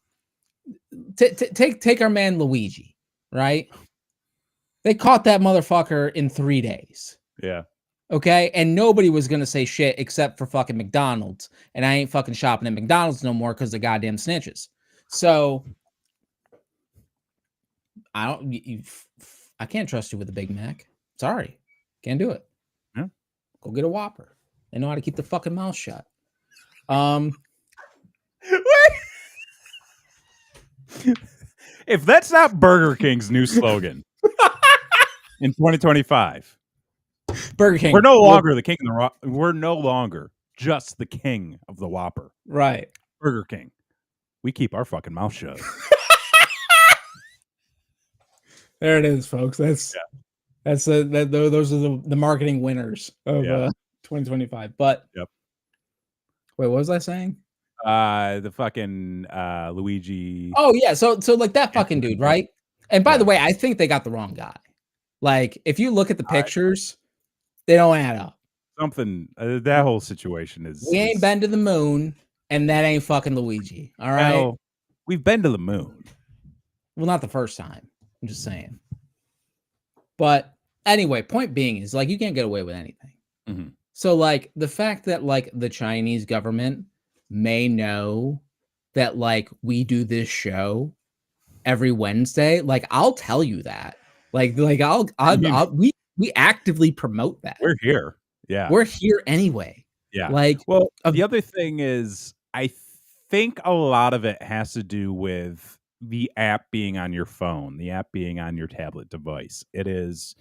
take our man Luigi, right? They caught that motherfucker in 3 days. Yeah. Okay, and nobody was gonna say shit except for fucking McDonald's, and I ain't fucking shopping at McDonald's no more because the goddamn snitches. So I can't trust you with a Big Mac. Sorry, can't do it. Yeah. Go get a Whopper. They know how to keep the fucking mouth shut. If that's not Burger King's new slogan in 2025. Burger King. We're no longer the king of the rock. We're no longer just the king of the Whopper. Right. Burger King. We keep our fucking mouth shut. There it is, folks. Those are the marketing winners of 2025. But wait, what was I saying? The fucking Luigi. Oh yeah, so like that fucking dude, right? And by the way, I think they got the wrong guy. Like, if you look at the pictures, they don't add up. Something that whole situation is. We ain't been to the moon, and that ain't fucking Luigi. All right. Well, we've been to the moon. Well, not the first time. I'm just saying. But anyway, point being is, like, you can't get away with anything. So, like, the fact that, like, the Chinese government may know that, like, we do this show every Wednesday, like, I'll tell you that. Like we actively promote that. We're here. Yeah. We're here anyway. Yeah. Like, well, the other thing is, I think a lot of it has to do with the app being on your phone, the app being on your tablet device. It is,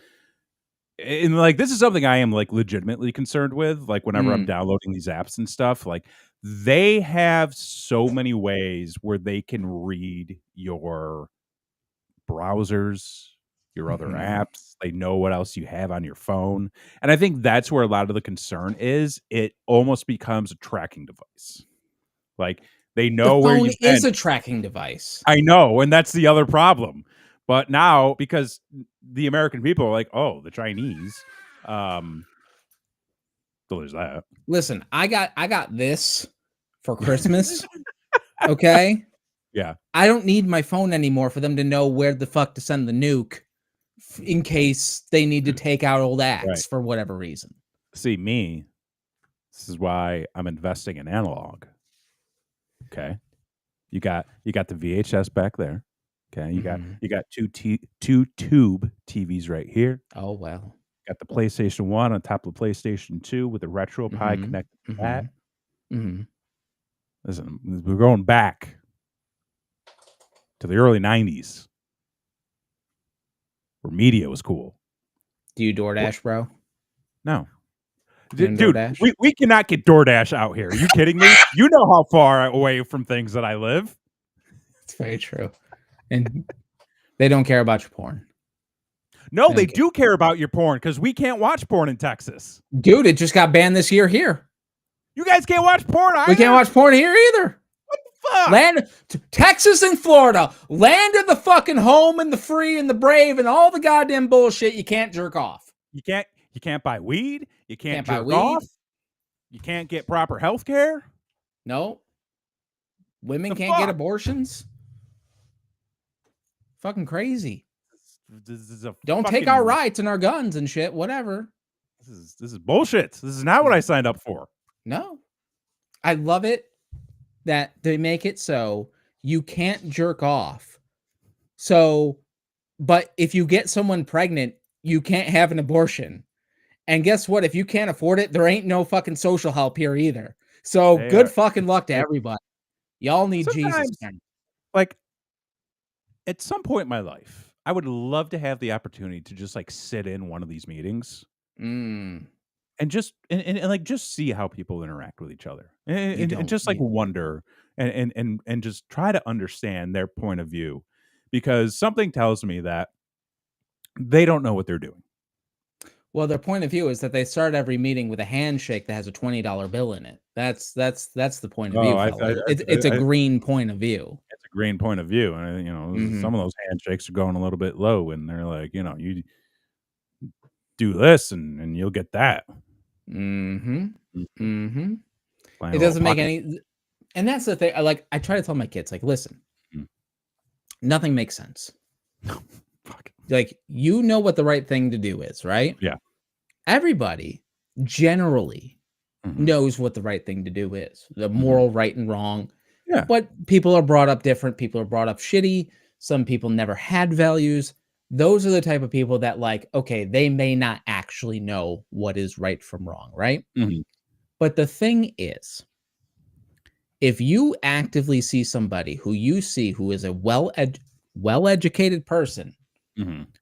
and like, this is something I am like legitimately concerned with. Like, whenever I'm downloading these apps and stuff, like, they have so many ways where they can read your browsers, your other apps. They know what else you have on your phone. And I think that's where a lot of the concern is. It almost becomes a tracking device. Like, they The know where phone you've is been. a tracking device. I know, and that's the other problem. But now, because the American people are like, "Oh, the Chinese," so there's that. Listen, I got this for Christmas, okay? Yeah. I don't need my phone anymore for them to know where the fuck to send the nuke in case they need to take out old Right. acts for whatever reason. See, this is why I'm investing in analog. Okay. You got the VHS back there. Okay. You got two tube TVs right here. Oh, well. Got the PlayStation 1 on top of the PlayStation 2 with the RetroPie connected to that. Listen, we're going back to the early 90s where media was cool. Do you DoorDash, bro? No. Dude, we cannot get DoorDash out here. Are you kidding me? You know how far away from things that I live. It's very true. And they don't care about your porn. No, they do care about your porn because we can't watch porn in Texas. Dude, it just got banned this year here. You guys can't watch porn either? We can't watch porn here either. What the fuck? Texas and Florida, land of the fucking home and the free and the brave and all the goddamn bullshit. You can't jerk off. You can't buy weed. You can't jerk off. You can't get proper health care. No. Women can't get abortions. Fucking crazy. This is Don't take our rights and our guns and shit. Whatever. This is bullshit. This is not what I signed up for. No. I love it that they make it so you can't jerk off. So, but if you get someone pregnant, you can't have an abortion. And guess what? If you can't afford it, there ain't no fucking social help here either. So good fucking luck to everybody. Y'all need Jesus. Like, at some point in my life, I would love to have the opportunity to just like sit in one of these meetings and just like just see how people interact with each other and just like wonder and just try to understand their point of view, because something tells me that they don't know what they're doing. Well, their point of view is that they start every meeting with a handshake that has a $20 bill in it. That's the point of view. It's a green point of view. It's a green point of view, and some of those handshakes are going a little bit low, and they're like, you do this, and you'll get that. It doesn't make any, and that's the thing. I try to tell my kids, like, listen, nothing makes sense. Like, you know what the right thing to do is, right? Yeah. Everybody generally knows what the right thing to do is, the moral right and wrong. Yeah. But people are brought up different. People are brought up shitty. Some people never had values. Those are the type of people that, like, okay, they may not actually know what is right from wrong, right? But the thing is, if you actively see somebody who you see who is a well-educated person,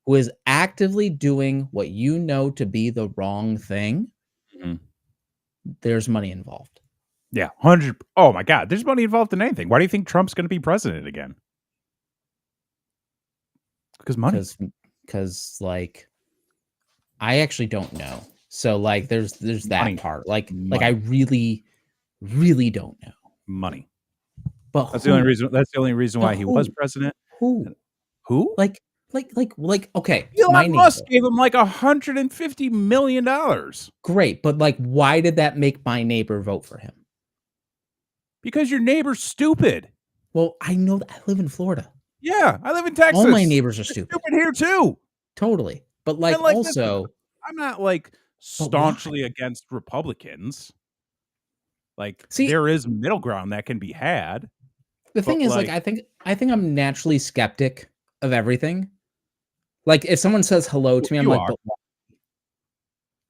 who is actively doing what you know to be the wrong thing, there's money involved. Yeah, 100. Oh my God, there's money involved in anything. Why do you think Trump's going to be president again? Because money. Because like, I actually don't know. So like, there's that money. Part. Like I really don't know. Money. But that's the only reason. That's the only reason why he was president. Who? Like, okay. Elon Musk gave him like $150 million. Great, but like, why did that make my neighbor vote for him? Because your neighbor's stupid. Well, I know that I live in Florida. Yeah, I live in Texas. All my neighbors are stupid. Stupid here too. Totally, but like also, I'm not like staunchly against Republicans. Like, see, there is middle ground that can be had. The thing is, like, I think I'm naturally skeptic of everything. Like, if someone says hello to me, I'm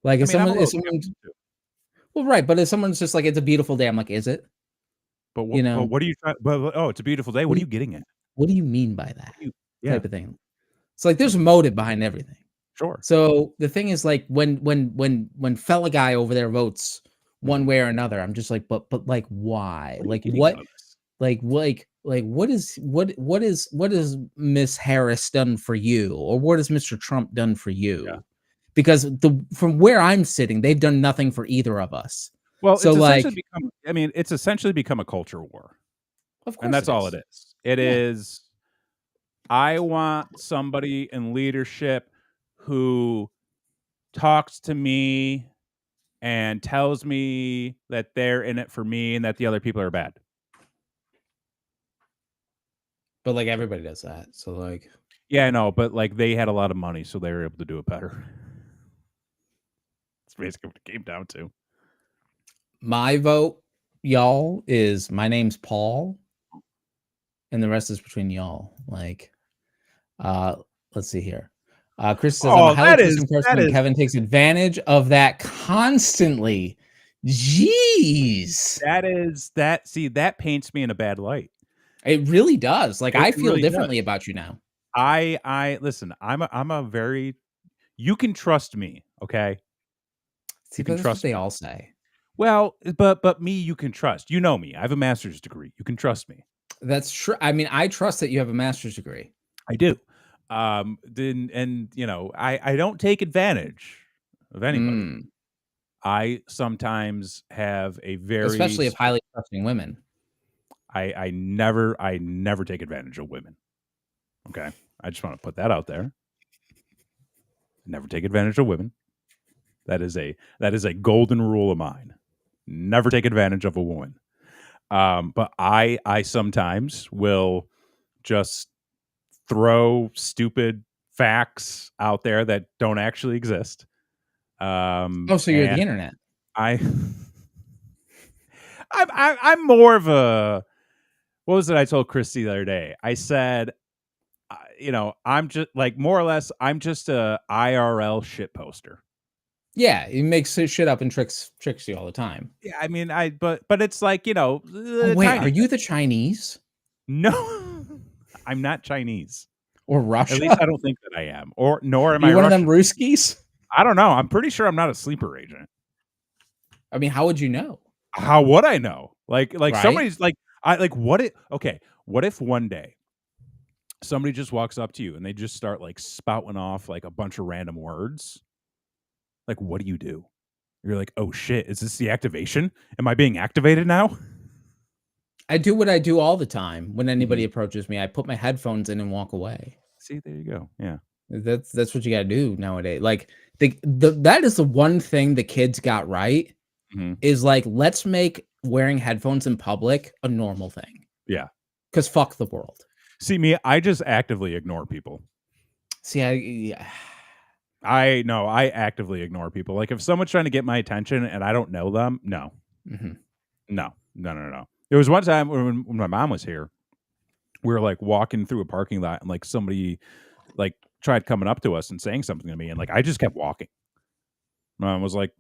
like, if someone, well, right, but if someone's just like, it's a beautiful day, I'm like, is it? But what are you trying? Oh, it's a beautiful day. What are you getting at? What do you mean by that? Type of thing. It's like there's a motive behind everything. Sure. So the thing is, like, when fella guy over there votes one way or another, I'm just like, but like, why? Like, what? Like what is Miss Harris done for you, or what has Mr. Trump done for you? Yeah. Because from where I'm sitting, they've done nothing for either of us. Well, So, it's essentially like become I mean, it's essentially become a culture war, of and course that's it all it is. is. It Yeah. is, I want somebody in leadership who talks to me and tells me that they're in it for me and that the other people are bad. But, like, everybody does that. So, like Yeah, I know, but, like, they had a lot of money, so they were able to do it better. That's basically what it came down to. my vote, y'all, is my name's Paul, and the rest is between y'all. Like, uh, let's see here. Chris says, "I'm a Oh, highly trusting person, that and is Kevin takes advantage of that constantly." Jeez. that paints me in a bad light. It really does. Like, I It feel really differently does. about you now. I listen, I'm a very you can trust me, okay? See, You can but that's what trust they me. all say. Well, but me you can trust. You know me. I have a master's degree. You can trust me. That's true. I mean, I trust that you have a master's degree. I do. Then and you know, I don't take advantage of anybody. Mm, I sometimes have a very especially of highly trusting women. I never take advantage of women. Okay? I just want to put that out there. Never take advantage of women. That is a golden rule of mine. Never take advantage of a woman. But I sometimes will just throw stupid facts out there that don't actually exist. Oh, so you're And the internet. I I'm more of a what was it I told Christy the other day? I said, you know, I'm just like more or less, I'm just a IRL shit poster. Yeah, he makes his shit up and tricks you all the time. Yeah, I mean, but it's like you know, Oh, wait, are tiny you thing. the Chinese No, I'm not Chinese. or At least Russia? I don't think that I am, or nor am Are you I one of them Russian. Ruskies? I don't know. I'm pretty sure I'm not a sleeper agent. I mean, how would you know? How would I know? Like Right? somebody's like I like what it okay, what if one day somebody just walks up to you and they just start like spouting off like a bunch of random words? Like what do you do? You're like, "Oh shit, is this the activation? Am I being activated now?" I do what I do all the time when anybody Mhm. approaches me. I put my headphones in and walk away. See, there you go. Yeah. That's what you gotta do nowadays. Like, the that is the one thing the kids got right, Mhm. is, like, let's make wearing headphones in public a normal thing. Yeah. Because fuck the world. See me, I just actively ignore people. See, I yeah. I no, I actively ignore people. Like if someone's trying to get my attention and I don't know them, no. Mhm. No. No, no, no. There was one time when my mom was here, we were like walking through a parking lot and like somebody like tried coming up to us and saying something to me and like I just kept walking. My mom was like,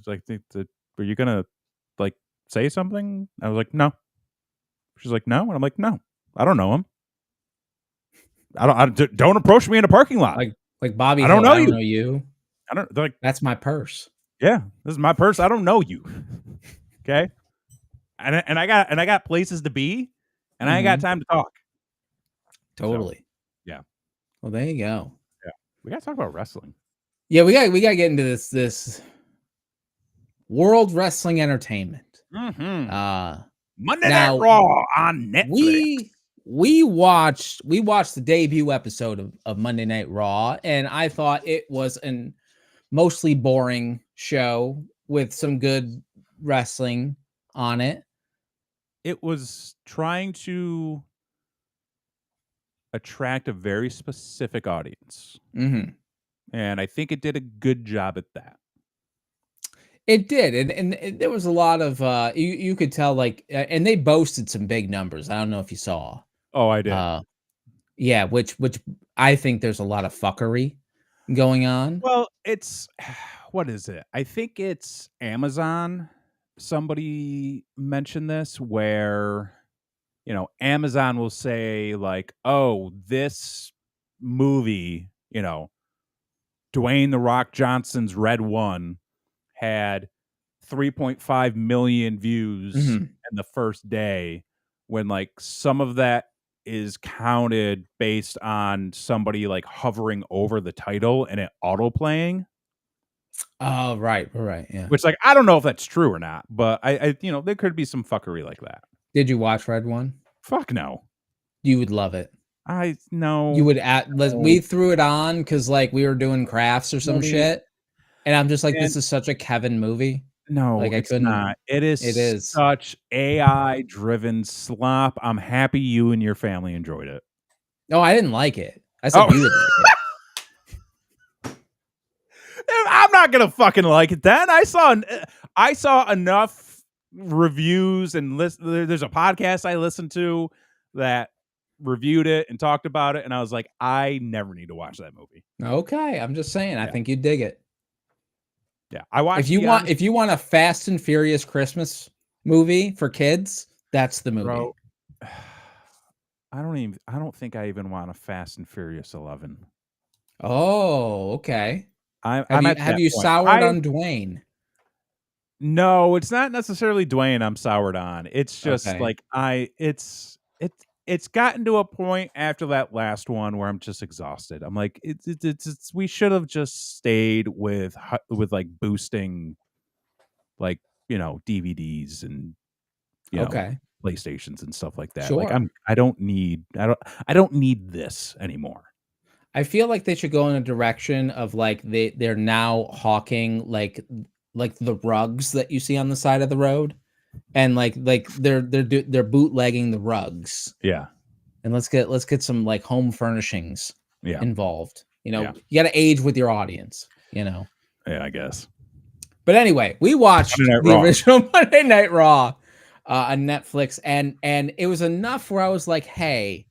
like, "Were you gonna like say something?" I was like, "No." She's like, "No," and I'm like, "No, I don't know him. Don't approach me in a parking lot. Like Bobby I don't Hill, know I don't you. know you. I don't they're like, That's my purse. yeah, this is my purse. I don't know you. Okay, and I got places to be, and I ain't got Mhm. time to talk. So Totally. yeah, Well, there you go. yeah, we gotta talk about wrestling. Yeah, we gotta get into this world wrestling entertainment. Mm-hmm. Uh, Monday Night now Raw on Netflix. we watched the debut episode of Monday Night Raw, and I thought it was an mostly boring show with some good wrestling on it. It was trying to attract a very specific audience, Mhm. and I think it did a good job at that. It did, and there was a lot of, you could tell, like, and they boasted some big numbers. I don't know if you saw. Oh, I did. Uh, yeah, which I think there's a lot of fuckery going on. Well, it's what is it? I think it's Amazon. Somebody mentioned this where, you know, Amazon will say like, "Oh, this movie, you know, Dwayne the Rock Johnson's Red One had 3.5 million views Mhm. in the first day," when like some of that is counted based on somebody like hovering over the title and it auto playing. Oh, right, yeah. Which, like, I don't know if that's true or not, but there could be some fuckery like that. Did you watch Red One? Fuck no. You would love it. You No. would we threw it on because like we were doing crafts or some Buddy, shit, and I'm just like, and this is such a Kevin movie. no, Like I it's couldn't. not. It It is is. such AI-driven slop. I'm happy you and your family enjoyed it. No, I didn't like it. I said Oh, you would like it. I'm not gonna fucking like it then. I saw enough reviews and there's a podcast I listened to that reviewed it and talked about it, and I was like, I never need to watch that movie. Okay, I'm just saying. I Yeah. think you'd dig it. Yeah. I watched the Honest If you want a Fast and Furious Christmas movie for kids, that's the movie. Bro. I don't think I even want a Fast and Furious 11. Oh, okay. I'm at Have that you point. soured on Dwayne? No, it's not necessarily Dwayne I'm soured on. It's just Okay. like it's gotten to a point after that last one where I'm just exhausted. I'm like, it's we should have just stayed with like boosting like, DVDs and Okay. PlayStations and stuff like that. Like Sure. I don't need this anymore. I feel like they should go in a direction of like they're now hawking like the rugs that you see on the side of the road, and like they're bootlegging the rugs, Yeah. and let's get some like home furnishings Yeah. involved. Yeah. You got to age with your audience. Yeah, I guess. But anyway, we watched the original Monday Night Raw on Netflix, and it was enough where I was like, hey,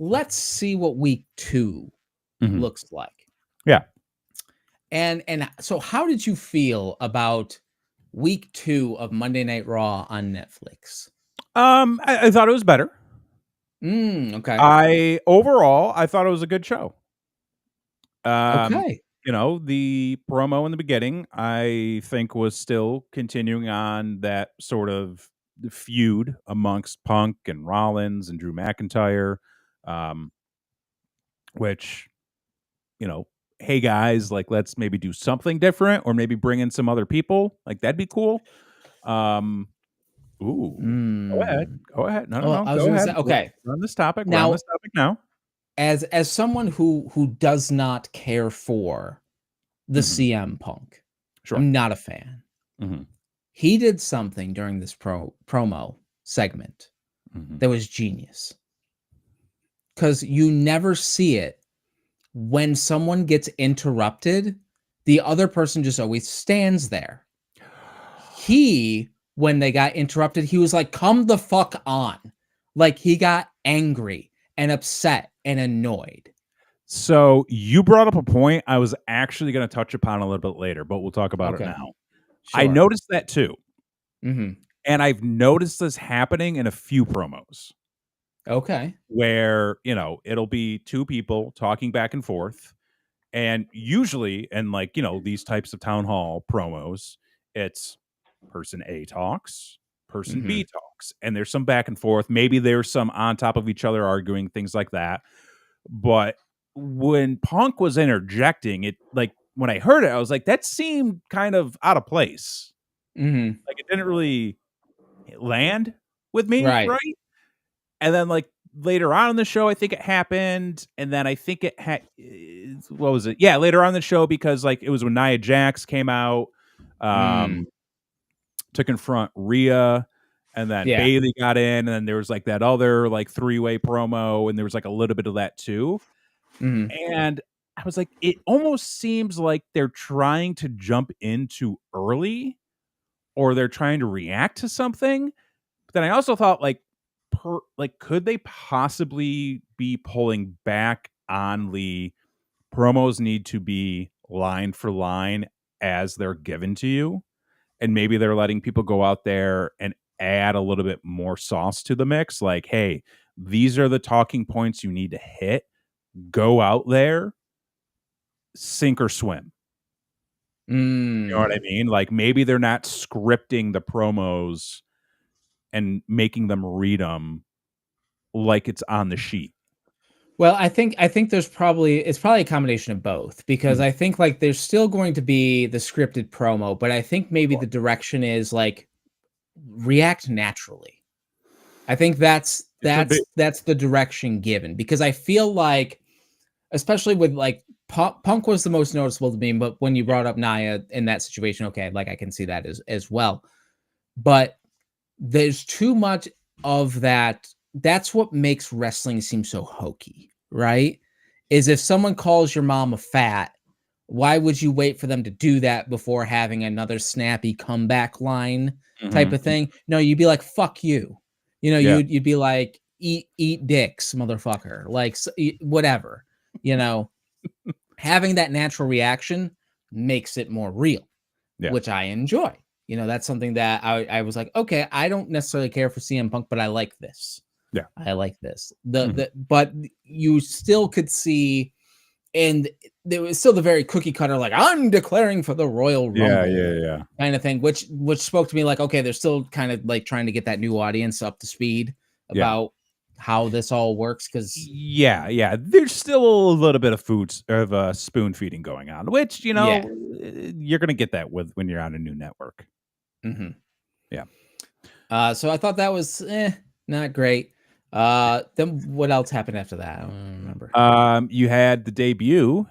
let's see what week 2 looks like. Yeah. And so how did you feel about week 2 of Monday Night Raw on Netflix? I thought it was better. Okay. Overall, I thought it was a good show. Okay. The promo in the beginning, I think, was still continuing on that sort of feud amongst Punk and Rollins and Drew McIntyre, which, hey guys, like let's maybe do something different or maybe bring in some other people. Like that'd be cool. Go ahead. Go ahead. No, Well, I was go gonna ahead. say, okay. We're on this topic. We're Now, on this topic now. as someone who does not care for the CM Punk, Sure. I'm not a fan. He did something during this promo segment that was genius. Because you never see it when someone gets interrupted, the other person just always stands there. When they got interrupted, he was like, come the fuck on. Like he got angry and upset and annoyed. So you brought up a point I was actually going to touch upon a little bit later, but we'll talk about it now. Sure. I noticed that too. And I've noticed this happening in a few promos. Okay. Where, it'll be two people talking back and forth. And usually, and like, these types of town hall promos, it's person A talks, person B talks, and there's some back and forth. Maybe there's some on top of each other arguing, things like that. But when Punk was interjecting, it like when I heard it, I was like, that seemed kind of out of place. Like it didn't really land with me, right? And then like later on in the show, I think it happened, and then I think it had what was it? Yeah, later on in the show, because like it was when Nia Jax came out to confront Rhea, and then Bayley got in, and then there was like that other like 3-way promo, and there was like a little bit of that too. And I was like, it almost seems like they're trying to jump in too early, or they're trying to react to something. But then I also thought could they possibly be pulling back on the promos need to be line for line as they're given to you, and maybe they're letting people go out there and add a little bit more sauce to the mix, like, hey, these are the talking points you need to hit, go out there, sink or swim. You know what I mean? Like maybe they're not scripting the promos and making them read them like it's on the sheet. Well, I think it's probably a combination of both, because Mhm. I think like there's still going to be the scripted promo, but I think maybe Sure. the direction is like react naturally. I think that's It could be. the direction given, because I feel like, especially with like Punk was the most noticeable to me, but when you brought up Nia in that situation, okay, like I can see that as well. But there's too much of that. That's what makes wrestling seem so hokey, right? Is if someone calls your mom a fat, why would you wait for them to do that before having another snappy comeback line type Mhm. of thing? No, you'd be like, fuck you. You know, Yeah. you'd be like, eat dicks, motherfucker. Like whatever. You know, having that natural reaction makes it more real, Yeah. which I enjoy. You know, that's something that I was like, okay, I don't necessarily care for CM Punk, but I like this. Yeah. I like this. Mhm. But you still could see, and there was still the very cookie cutter, like I'm declaring for the Royal Yeah, Rumble yeah, yeah. kind of thing, which spoke to me like, okay, they're still kind of like trying to get that new audience up to speed Yeah. about how this all works. Because Yeah, yeah. There's still a little bit of spoon feeding going on, which, yeah. you're gonna get that with when you're on a new network. Hmm. Yeah. So I thought that was not great. Then what else happened after that? I don't remember. You had the debut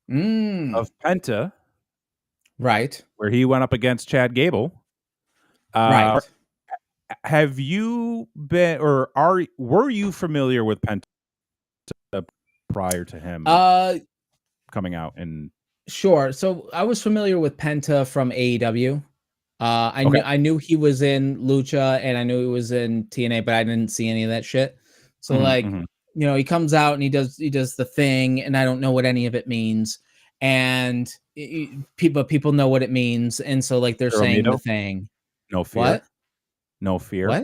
Mm, of Penta, right, where he went up against Chad Gable. Uh, right. have you been or were you familiar with Penta prior to him Uh, coming out? And sure. So I was familiar with Penta from AEW. okay. I knew he was in Lucha, and I knew he was in TNA, but I didn't see any of that shit. So Mhm, like, mhm. he comes out and he does the thing, and I don't know what any of it means. And people know what it means, and so like they're Cyril saying the Mito? thing. No fear. What? No fear. What?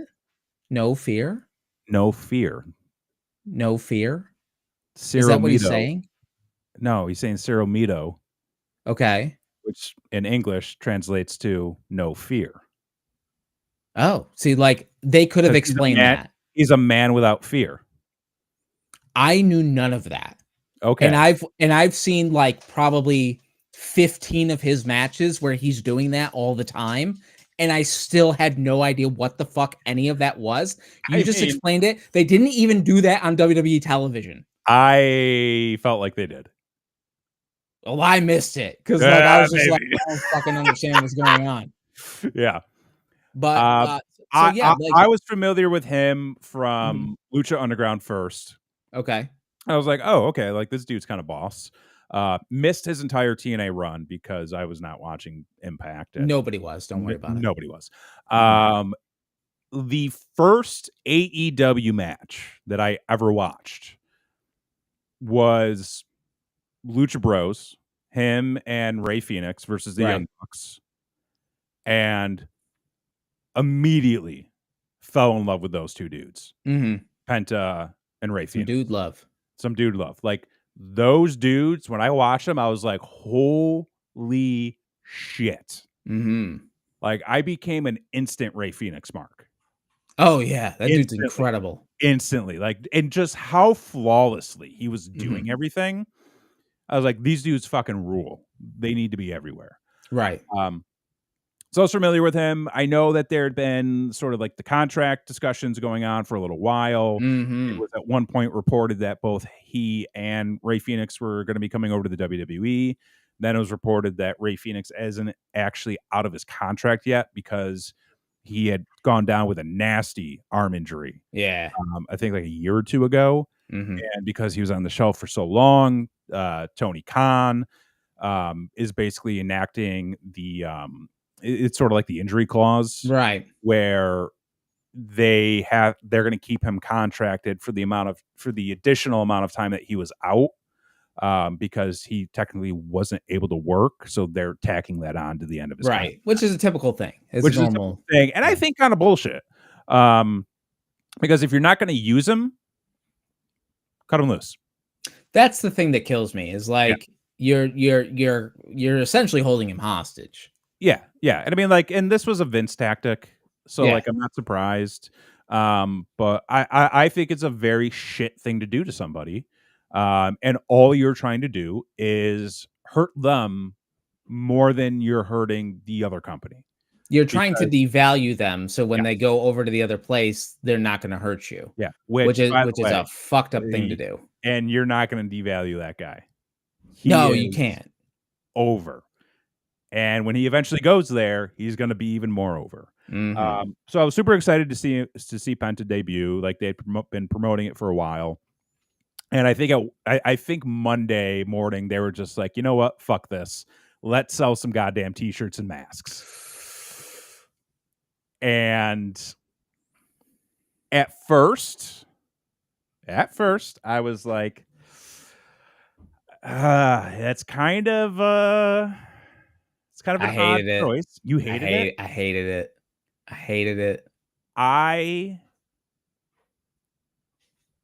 No fear? No fear. No fear? Is Cyril that what he's Mito. saying? No, he's saying Cyril Mito, Okay. which in English translates to no fear. Oh, see, like they could have 'Cause explained that. he's a man without fear. I knew none of that. And Okay. I've seen like probably 15 of his matches where he's doing that all the time, and I still had no idea what the fuck any of that was. You I just mean, explained it. They didn't even do that on WWE television. I felt like they did. Well, I missed it because like I was just like, Maybe. I don't fucking understand what's going on. Yeah. But Uh, so yeah, like I was familiar with him mhm, from Lucha Underground first. okay. I was like, "Oh, okay, like, this dude's kinda boss." Missed his entire TNA run because I was not watching Impact, and Nobody was. Don't worry about it. nobody was. Mhm. Um, the first AEW match that I ever watched was Lucha Bros, him and Ray Phoenix versus the Young Right. Bucks, and immediately fell in love with those 2 dudes, Mhm. Penta and Ray Some Phoenix. dude love. Some dude love. Like, those dudes, when I watched them, I was like, "Holy shit." Mhm. Like, I became an instant Ray Phoenix mark. Oh yeah, that dude's Instantly. incredible. Instantly. Like, and just how flawlessly he was Mhm. doing everything. I was like, "These dudes fucking rule. They need to be everywhere." Right. Um, so I was familiar with him. I know that there had been sort of like the contract discussions going on for a little while. It Mhm. was at one point reported that both he and Ray Phoenix were going to be coming over to the WWE. Then it was reported that Ray Phoenix isn't actually out of his contract yet because he had gone down with a nasty arm injury, Yeah. I think like a year or two ago. Mhm. And because he was on the shelf for so long, Tony Khan is basically enacting it's sort of like the injury clause Right. where they're going to keep him contracted for the additional amount of time that he was out, because he technically wasn't able to work, so they're tacking that on to the end of his contract, Right. Which is a typical thing. It's a which is a typical normal. thing, and I Yeah. think kind of bullshit. Um, because if you're not going to use him, cut him loose. That's the thing that kills me is Yeah. like you're essentially holding him hostage. Yeah, yeah, and I mean, like, and this was a Vince tactic, so, Yeah. like, I'm not surprised. But I think it's a very shit thing to do to somebody. And all you're trying to do is hurt them more than you're hurting the other company. You're trying to devalue them, so when they Yes. go over to the other place, they're not gonna hurt you. Yeah, Which which, is by the which is way, a fucked up thing to do. and you're not gonna devalue that guy. He No, you is can't. over. And when he eventually goes there, he's gonna be even more over. Mhm. So I was super excited to see Penta debut. Like, they'd been promoting it for a while. And I think Monday morning they were just like, you know what? Fuck this. Let's sell some goddamn t-shirts and masks. And at first, I was like, that's kind of it's kind of I an odd hated it. choice. You hated it? I hated it. I hated it.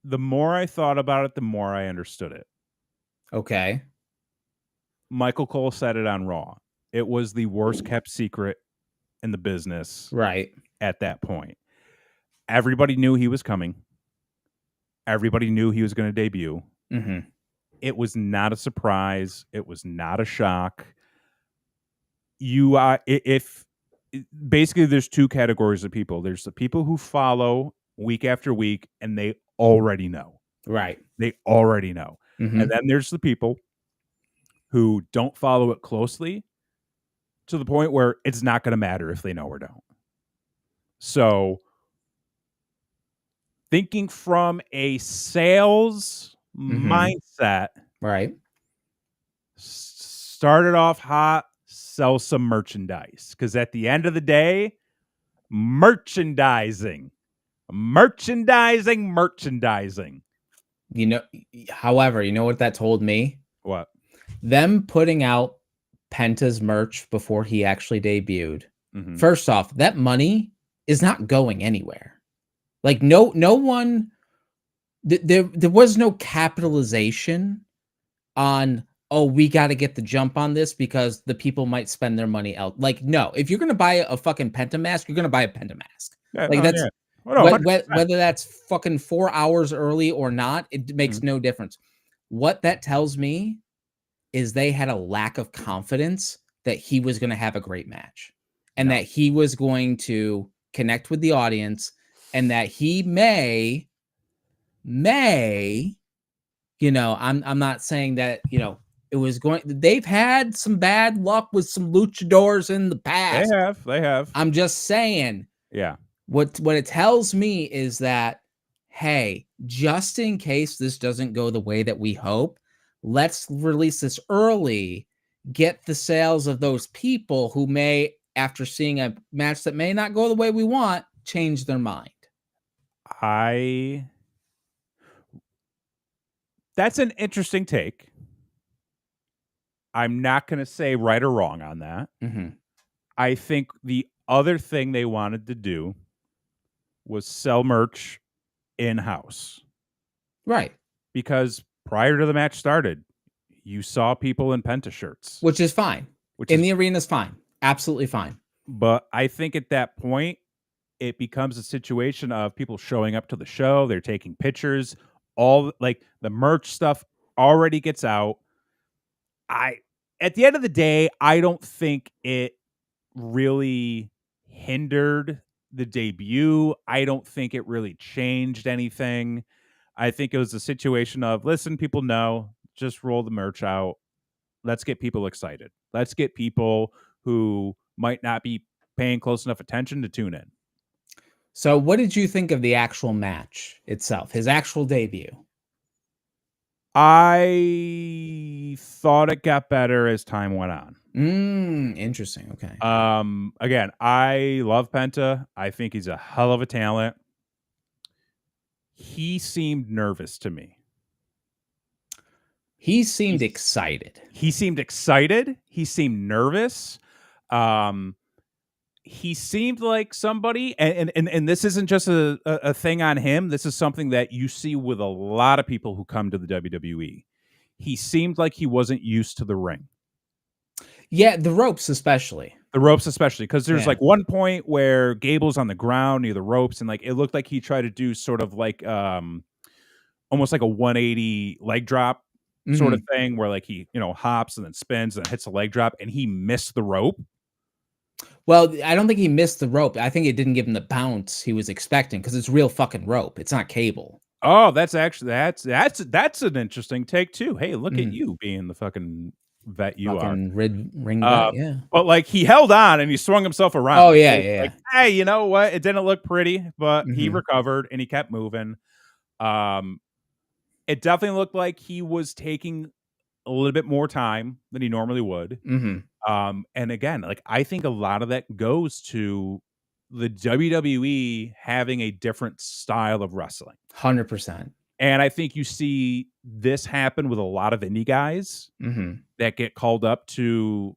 The more I thought about it, the more I understood it. Okay. Michael Cole said it on Raw. It was the worst kept secret in the business. Right. At that point. Everybody knew he was coming. Everybody knew he was going to debut. Mhm. It was not a surprise. It was not a shock. If basically there's two categories of people. There's the people who follow week after week and they already know. Right. They already know. Mhm. And then there's the people who don't follow it closely to the point where it's not going to matter if they know or don't. So, thinking from a sales mindset, right? Started off hot, sell some merchandise. Because at the end of the day, merchandising. You know, however, you know what that told me? What? Them putting out Penta's merch before he actually debuted. Mhm. First off, that money is not going anywhere. Like, no one there was no capitalization on, "Oh, we gotta get the jump on this because the people might spend their money out." Like, no, if you're gonna buy a fucking Penta mask, you're gonna buy a Penta mask. Yeah, Like, no, that's yeah. Oh, no, 100%. whether that's fucking 4 hours early or not, it makes Mhm. no difference. What that tells me is they had a lack of confidence that he was gonna have a great match, and No. that he was going to connect with the audience, and that he may, you know, I'm not saying that, you know, it was going they've had some bad luck with some luchadors in the They past. have. I'm just saying, Yeah. what it tells me is that, hey, just in case this doesn't go the way that we hope, let's release this early, get the sales of those people who may, after seeing a match that may not go the way we want, change their mind. That's an interesting take. I'm not going to say right or wrong on that. Mhm. I think the other thing they wanted to do was sell merch in-house. Right. Because prior to the match started, you saw people in Penta shirts. Which is fine. In the arena is fine. Absolutely fine. But I think at that point, it becomes a situation of people showing up to the show, they're taking pictures, all like the merch stuff already gets out. At the end of the day, I don't think it really hindered the debut. I don't think it really changed anything. I think it was a situation of, listen, people know, just roll the merch out. Let's get people excited. Let's get people who might not be paying close enough attention to tune in. So what did you think of the actual match itself, his actual debut? I thought it got better as time went on. Interesting. Okay. Again, I love Penta. I think he's a hell of a talent. He seemed nervous to me. He seemed excited. He seemed excited. He seemed nervous. He seemed like somebody, and this isn't just a thing on him. This is something that you see with a lot of people who come to the WWE. He seemed like he wasn't used to the ring. Yeah, the ropes especially. The ropes especially, because there's, like, one point where Gable's on the ground near the ropes, and, like, it looked like he tried to do sort of like, almost like a 180 leg drop sort of Mhm. thing where, like, he, hops and then spins and hits a leg drop, and he missed the rope. Well, I don't think he missed the rope. I think it didn't give him the bounce he was expecting because it's real fucking rope. It's not cable. Oh, that's actually that's an interesting take too. Hey, look at Mhm. you being the fucking vet you are. Fucking ring vet, yeah. But, like, he held on and he swung himself Oh, around. yeah, So it's yeah, like, yeah. "Hey, you know what? It didn't look pretty, but he Mhm. recovered and he kept moving." Um, it definitely looked like he was taking a little bit more time than he normally would. Mhm. And again, like, I think a lot of that goes to the WWE having a different style of wrestling. 100%. And I think you see this happen with a lot of indie guys Mhm. that get called up to,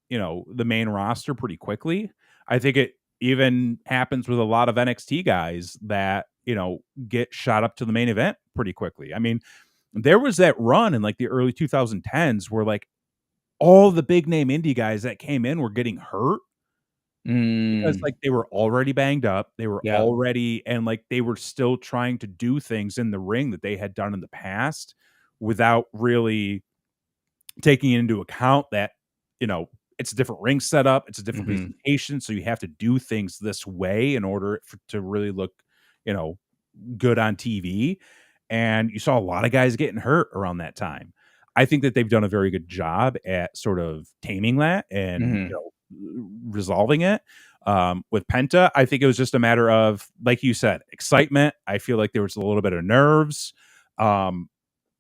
the main roster pretty quickly. I think it even happens with a lot of NXT guys that, get shot up to the main event pretty quickly. I mean, there was that run in like the early 2010s where like all the big name indie guys that came in were getting hurt because Mm. like they were already banged up. They were Yep. already and like they were still trying to do things in the ring that they had done in the past without really taking into account that, it's a different ring setup, it's a different Mhm. presentation, so you have to do things this way in order to really look, you know, good on TV. And you saw a lot of guys getting hurt around that time. I think that they've done a very good job at sort of taming that and Mhm. resolving it. With Penta, I think it was just a matter of, like you said, excitement. I feel like there was a little bit of nerves. Um,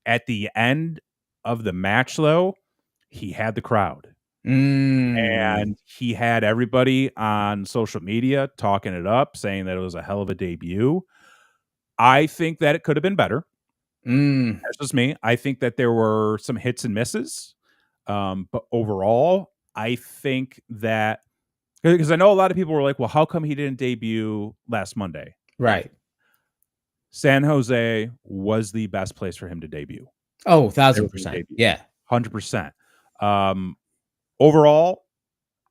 at the end of the match, though, he had the crowd Mm. and he had everybody on social media talking it up, saying that it was a hell of a debut. I think that it could have been better. Mm. That's just me. I think that there were some hits and misses. But overall, I think that because I know a lot of people were like, well, how come he didn't debut last Monday? Right. San Jose was the best place for him to debut. Oh, They were gonna 1000%. debut. Yeah. 100%. Um, overall,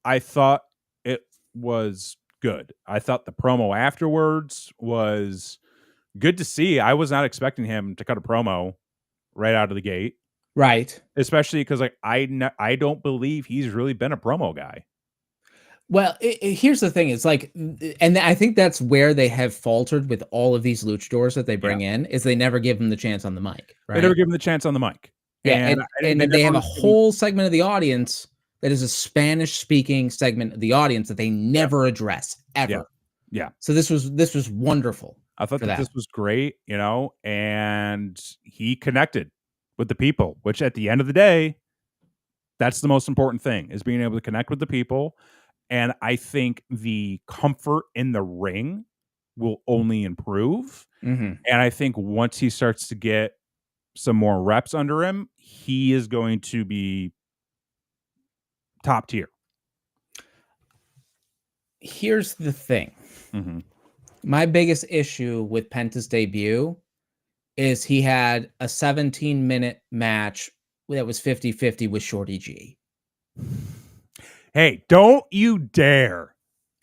I thought it was good. I thought the promo afterwards was good to see. I was not expecting him to cut a promo right out of the gate, Right. especially because like I don't believe he's really been a promo guy. Well, here's the thing, it's like and I think that's where they have faltered with all of these luchadors that they Yeah, bring in, is they never give them the chance on the mic, they never right? give him the chance on the mic, Yeah, and and they then they have never a give him. whole segment of the audience that is a Spanish-speaking segment of the audience that they Yeah, never address, yeah, ever. yeah. So this was wonderful I thought for that this that. was great, and he connected with the people, which at the end of the day, that's the most important thing is being able to connect with the people. And I think the comfort in the ring will only improve. Mhm. And I think once he starts to get some more reps under him, he is going to be top tier. Here's the thing. Mhm. My biggest issue with Penta's debut is he had a 17-minute match that was 50-50 with Shorty G. Hey, don't you dare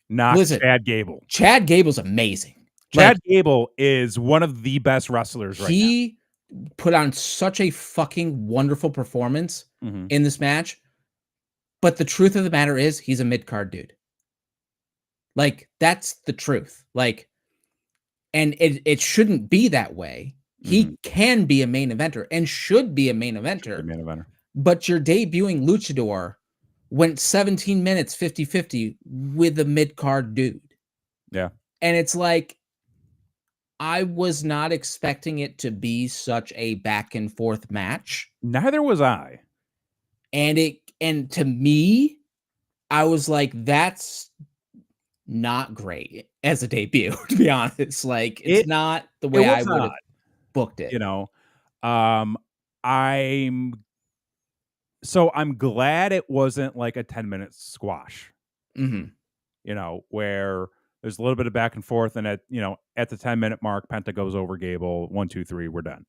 knock Listen, Chad Gable. Chad Gable's amazing. Like, Chad Gable is one of the best wrestlers right now. he put on such a fucking wonderful performance Mhm. in this match, but the truth of the matter is he's a mid-card dude. Like, that's the truth. Like, and it shouldn't be that way. Mhm. He can be a main eventer and should be a main Should be eventer, main eventer. but your debuting luchador went 17 minutes 50-50 with a mid-card dude. Yeah. And it's like, I was not expecting it to be such a back and forth match. Neither was I. And to me, I was like, that's not great as a debut, to be honest. Like, it's It not the it way I was would odd, have booked it. you know? Um, I'm I'm glad it wasn't like a 10-minute squash, Mhm. where there's a little bit of back and forth and at the 10-minute mark, Penta goes over Gable, 1, 2, 3, we're done.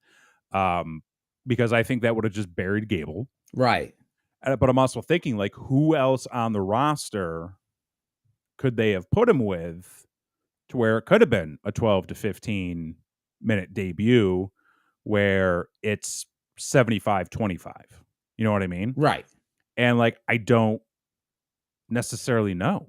Um, because I think that would have just buried Gable. Right. But I'm also thinking like who else on the roster could they have put him with to where it could have been a 12 to 15 minute debut where it's 75-25. You know what I mean? Right. And like, I don't necessarily know.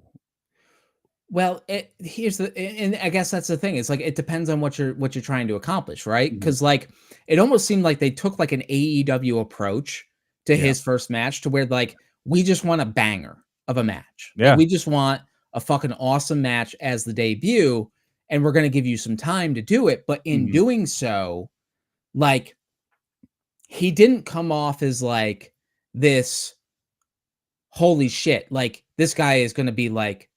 Well, here's and I guess that's the thing. It's like it depends on what you're trying to accomplish, right? Because like it almost seemed like they took like an AEW approach to his first match, to where like we just want a banger of a match. Like we just want a fucking awesome match as the debut, and we're gonna give you some time to do it. But in doing so, like he didn't come off as like this holy shit, like this guy is gonna be like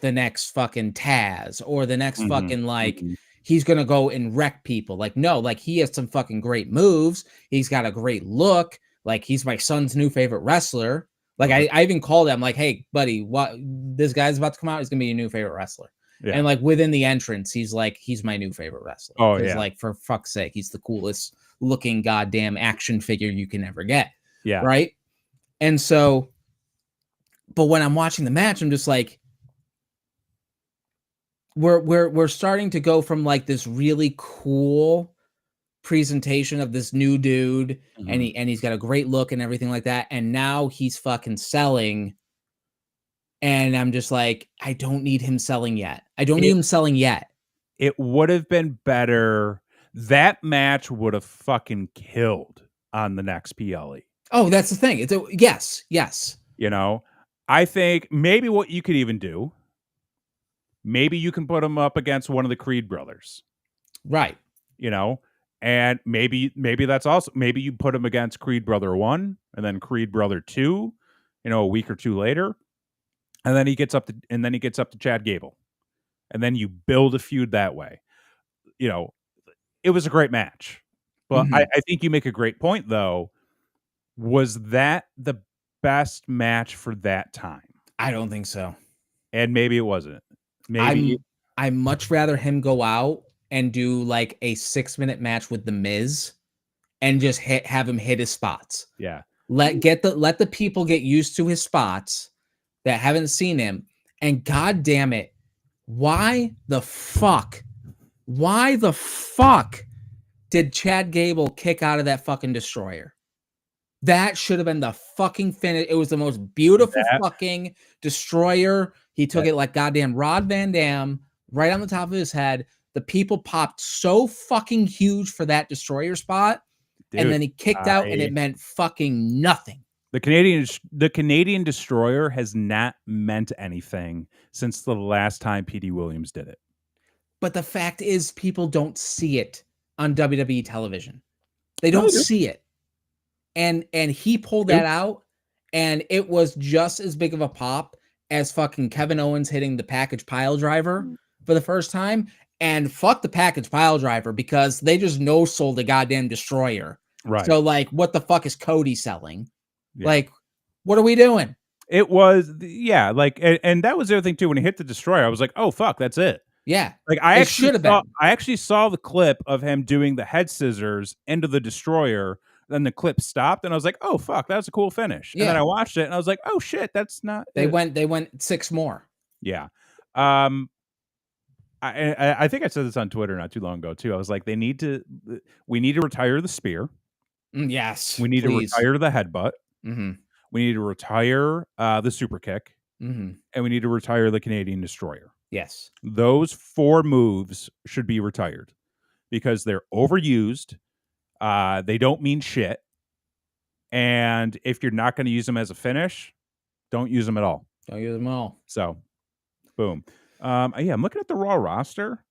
the next fucking Taz or the next fucking like he's gonna go and wreck people. Like, no, like he has some fucking great moves. He's got a great look. Like he's my son's new favorite wrestler. Like I even called him like, hey, buddy, what this guy's about to come out, he's gonna be your new favorite wrestler. Yeah. And like within the entrance, he's like, he's my new favorite wrestler. Oh yeah. Like for fuck's sake, he's the coolest looking goddamn action figure you can ever get. Yeah. Right. And so, but when I'm watching the match, I'm just like, we're starting to go from like this really cool presentation of this new dude, and he's got a great look and everything like that, and now he's fucking selling, and I'm just like, I don't need him selling yet. I don't need him selling yet. It would have been better. That match would have fucking killed on the next PLE. Oh, that's the thing. It's yes. You know, I think maybe what you could even do, maybe you can put him up against one of the Creed brothers. Right. You know, and maybe that's also, maybe you put him against Creed Brother 1 and then Creed Brother 2, you know, a week or two later. And then he gets up to Chad Gable. And then you build a feud that way. You know, it was a great match. But I think you make a great point, though. Was that the best match for that time? I don't think so. And maybe it wasn't. Maybe I'd much rather him go out and do like a 6-minute match with The Miz and just have him hit his spots. Yeah. Let the people get used to his spots that haven't seen him. And god damn it, why the fuck did Chad Gable kick out of that fucking destroyer? That should have been the fucking finish. It was the most beautiful fucking destroyer. He took it like goddamn Rod Van Dam right on the top of his head. The people popped so fucking huge for that destroyer spot. Dude, and then he kicked out and it meant fucking nothing. The Canadian destroyer has not meant anything since the last time P.D. Williams did it. But the fact is, people don't see it on WWE television. They don't see it. And he pulled that out, and it was just as big of a pop as fucking Kevin Owens hitting the package pile driver for the first time. And fuck the package pile driver, because they just no-sold the goddamn destroyer. Right. So, like, what the fuck is Cody selling? Yeah. Like, what are we doing? It was, yeah, like, and that was the other thing, too. When he hit the destroyer, I was like, oh, fuck, that's it. Yeah. Like, I actually saw the clip of him doing the head scissors into the destroyer. Then the clip stopped, and I was like, "Oh fuck, that was a cool finish." Yeah. And then I watched it, and I was like, "Oh shit, that's not." They went 6 more. Yeah, I think I said this on Twitter not too long ago too. I was like, we need to retire the spear. Yes, we need to retire the headbutt. Mm-hmm. We need to retire the super kick, and we need to retire the Canadian destroyer. Yes, those 4 moves should be retired because they're overused. They don't mean shit. And if you're not going to use them as a finish, don't use them at all. Don't use them at all. So, boom. Yeah, I'm looking at the Raw roster.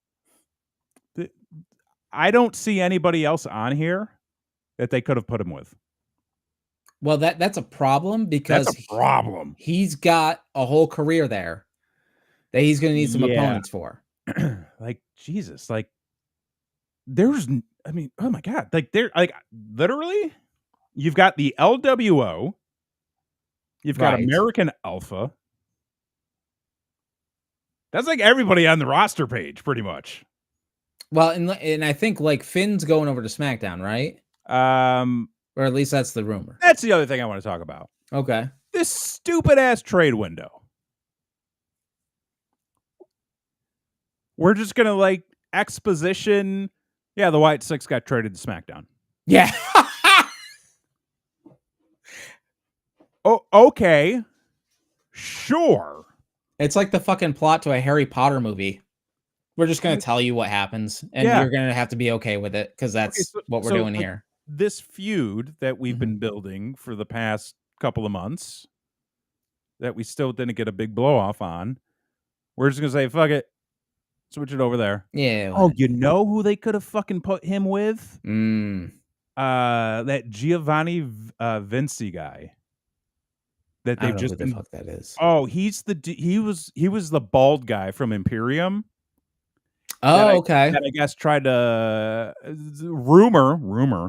I don't see anybody else on here that they could have put him with. Well, that's a problem, because that's a problem. He's got a whole career there that he's going to need some opponents for. Like, Jesus, like, I mean, oh my God, like, they're like, literally, you've got the LWO, you've got American Alpha. That's like everybody on the roster page, pretty much. Well, and I think like Finn's going over to SmackDown, right? Or at least that's the rumor. That's the other thing I want to talk about. Okay. This stupid ass trade window. we're just gonna like exposition. Yeah, the White Six got traded to SmackDown. Yeah. Oh, okay. Sure. It's like the fucking plot to a Harry Potter movie. We're just gonna tell you what happens, and you're gonna have to be okay with it because that's what we're doing like, here. This feud that we've been building for the past couple of months that we still didn't get a big blow off on. We're just gonna say, fuck it. Switch it over there. Yeah. Oh, you know who they could have fucking put him with? Mm. That Giovanni Vinci guy. That they've just been. The fuck that is. Oh, he was the bald guy from Imperium. Oh, okay. That I guess tried to rumor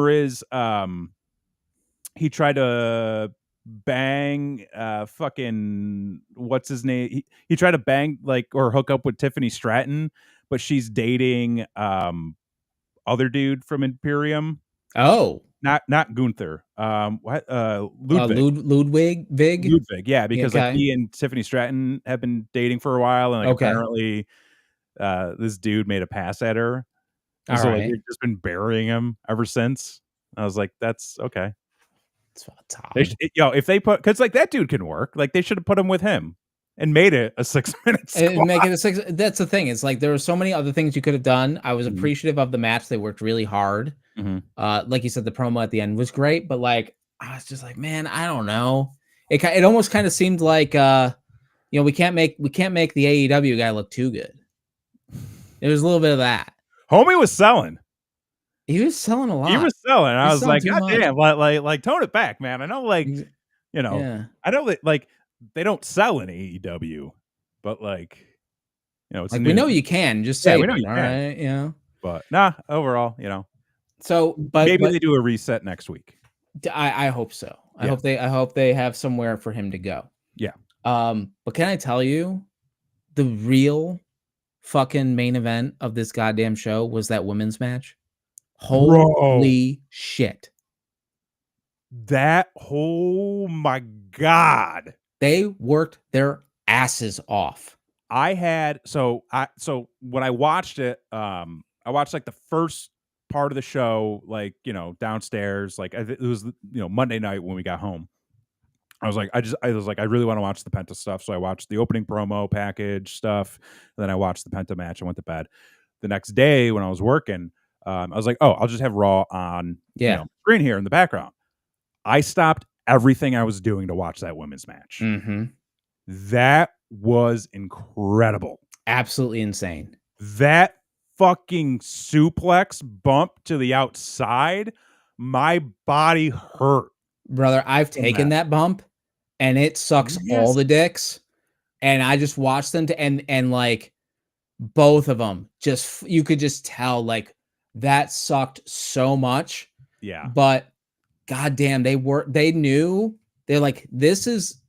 is he tried to bang fucking what's his name? He tried to bang like or hook up with Tiffany Stratton, but she's dating other dude from Imperium. Oh. Not Gunther. What Ludwig. Ludwig, yeah, because like he and Tiffany Stratton have been dating for a while, and like apparently this dude made a pass at her. And so like they've just been burying him ever since. I was like, that's okay. If they put because like that dude can work, like they should have put him with him and made it a 6 minute and make it a 6. That's the thing. It's like there were so many other things you could have done. I was appreciative of the match. They worked really hard. Like you said, the promo at the end was great, but like I was just like, man, I don't know. It almost kind of seemed like we can't make the AEW guy look too good. There was a little bit of that. Homie was selling. He was selling a lot. He was selling. I was like, God damn, like tone it back, man. I know, like, I know that like they don't sell in AEW, but like, it's like we know you can just say, we know you can. Right, but nah, overall, So, but maybe they do a reset next week. I hope so. I hope they have somewhere for him to go. Yeah. But can I tell you, the real fucking main event of this goddamn show was that women's match. Holy shit. Oh my God. They worked their asses off. So when I watched it, I watched like the first part of the show, like, downstairs, like it was, Monday night when we got home. I was like, I really want to watch the Penta stuff. So I watched the opening promo package stuff. And then I watched the Penta match and went to bed. The next day when I was working, I was like, oh, I'll just have Raw on screen here in the background. I stopped everything I was doing to watch that women's match. That was incredible. Absolutely insane. That fucking suplex bump to the outside, my body hurt. Brother, I've taken that bump and it sucks all the dicks. And I just watched them and like both of them you could just tell like that sucked so much. Yeah. But goddamn, they knew they're like, this is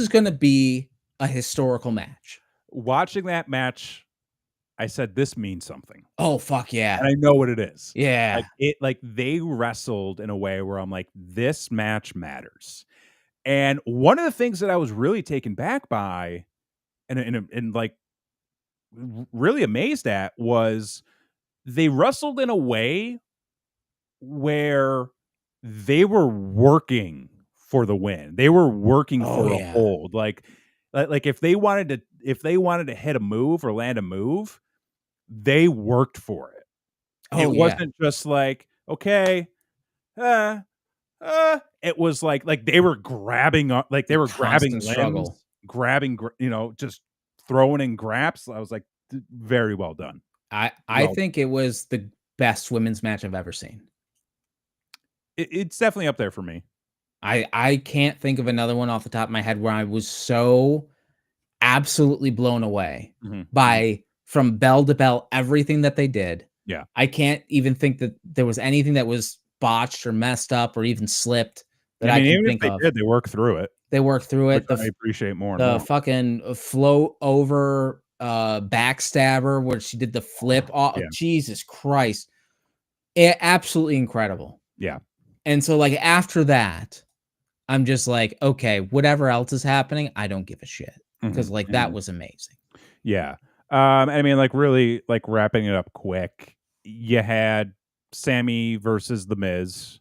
going to be a historical match. Watching that match, I said, this means something. Oh, fuck yeah. And I know what it is. Yeah. Like they wrestled in a way where I'm like, this match matters. And one of the things that I was really taken back by and like really amazed at was they wrestled in a way where they were working for the win. They were working for a hold. Like if they wanted to hit a move or land a move, they worked for it. It wasn't just like, okay, it was like they were grabbing grabbing limbs, grabbing, just throwing in graps. I was like, very well done. I think it was the best women's match I've ever seen. It's definitely up there for me. I can't think of another one off the top of my head where I was so absolutely blown away by from bell to bell everything that they did. Yeah. I can't even think that there was anything that was botched or messed up or even slipped that I can think of. They worked through it. They worked through it. I appreciate more. The fucking float over backstabber where she did the flip off. Yeah. Jesus Christ. Absolutely incredible. Yeah. And so like after that, I'm just like, okay, whatever else is happening, I don't give a shit. Because like that was amazing. Yeah. I mean, like, really, like, wrapping it up quick, you had Sammy versus The Miz,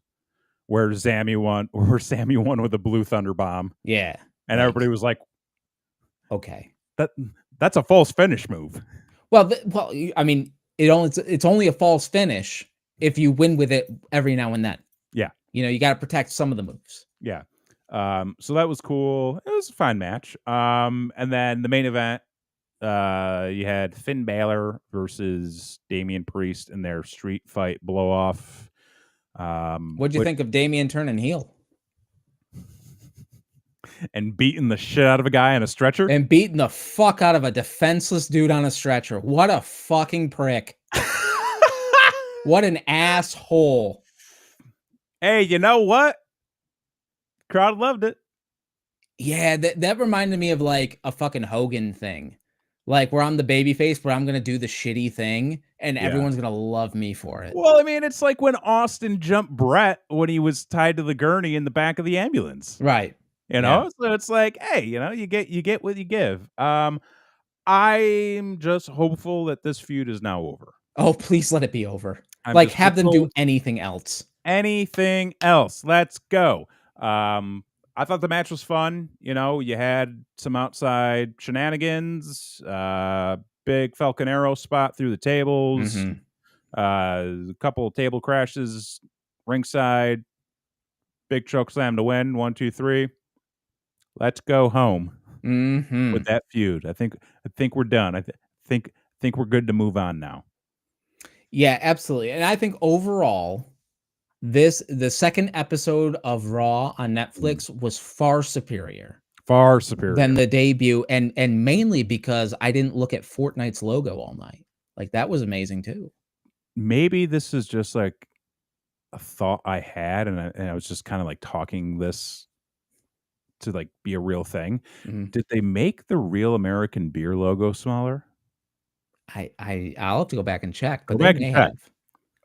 where Sammy won with a blue thunder bomb, Yeah, and everybody like was like, okay. "That that's a false finish move." Well, I mean, it's only a false finish if you win with it every now and then. Yeah. You know, you gotta protect some of the moves. Yeah. So that was cool. It was a fine match. And then the main event, you had Finn Balor versus Damian Priest in their street fight blow off. What'd you think of Damian turning heel? And beating the shit out of a guy on a stretcher? And beating the fuck out of a defenseless dude on a stretcher. What a fucking prick. What an asshole. Hey, you know what? Crowd loved it. Yeah, that reminded me of like a fucking Hogan thing. Like where I'm the babyface, but I'm gonna do the shitty thing, and Yeah. everyone's gonna love me for it. Well, I mean, it's like when Austin jumped Brett when he was tied to the gurney in the back of the ambulance. Right. You know? So it's like, hey, you know, you get what you give. I'm just hopeful that this feud is now over. Oh, please let it be over. I'm Like just have them do hopeful. anything else. Anything else? Let's go. I thought the match was fun. You know, you had some outside shenanigans, big Falcon Arrow spot through the tables, Mhm. a couple of table crashes ringside, big choke slam to win. 1, 2, 3. Let's go home with Mhm. that feud. I think we're done. I think we're good to move on now. Yeah, absolutely. And I think overall, the second episode of Raw on Mm. Netflix was far superior Far than superior. the debut, and mainly because I didn't look at Fortnite's logo all night. Like, that was amazing too. Maybe this is just like a thought I had, and I was just kind of like talking this to like be a real thing. Mhm. Did they make the real American beer logo smaller? I'll have to go back and check, Go but they back and may check. have.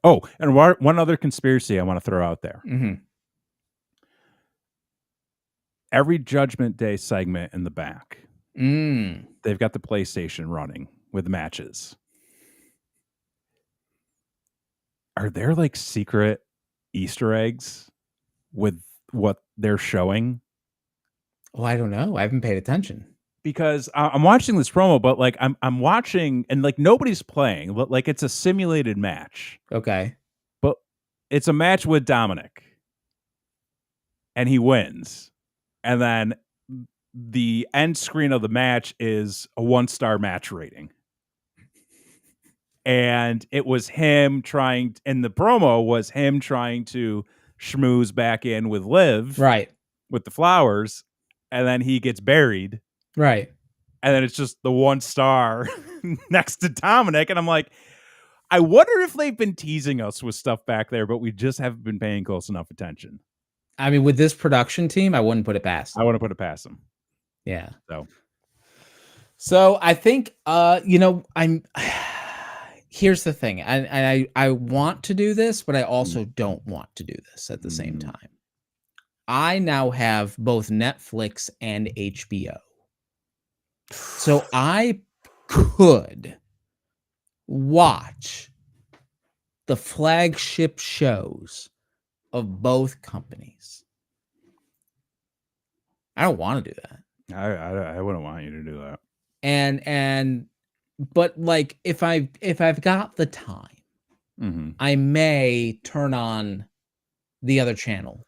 Oh, and one other conspiracy I want to throw out there. Mhm. Every Judgment Day segment in the back, Mm. they've got the PlayStation running with matches. Are there like secret Easter eggs with what they're showing? Oh, I don't know. I haven't paid attention. Because I'm watching this promo, but like I'm watching and like nobody's playing, but like it's a simulated match. Okay. But it's a match with Dominic, and he wins. And then the end screen of the match is a 1-star match rating. And it was him trying, and the promo was him trying to schmooze back in with Liv Right. with the flowers, and then he gets buried. Right. And then it's just the 1-star next to Dominic. And I'm like, I wonder if they've been teasing us with stuff back there, but we just haven't been paying close enough attention. I mean, with this production team, I wouldn't put it past I them. want to put it past them. Yeah. So I think, I'm here's the thing. I want to do this, but I also don't want to do this at the same time. I now have both Netflix and HBO. So I could watch the flagship shows of both companies. I don't want to do that. I wouldn't want you to do that. But like if I've got the time, I may turn on the other channel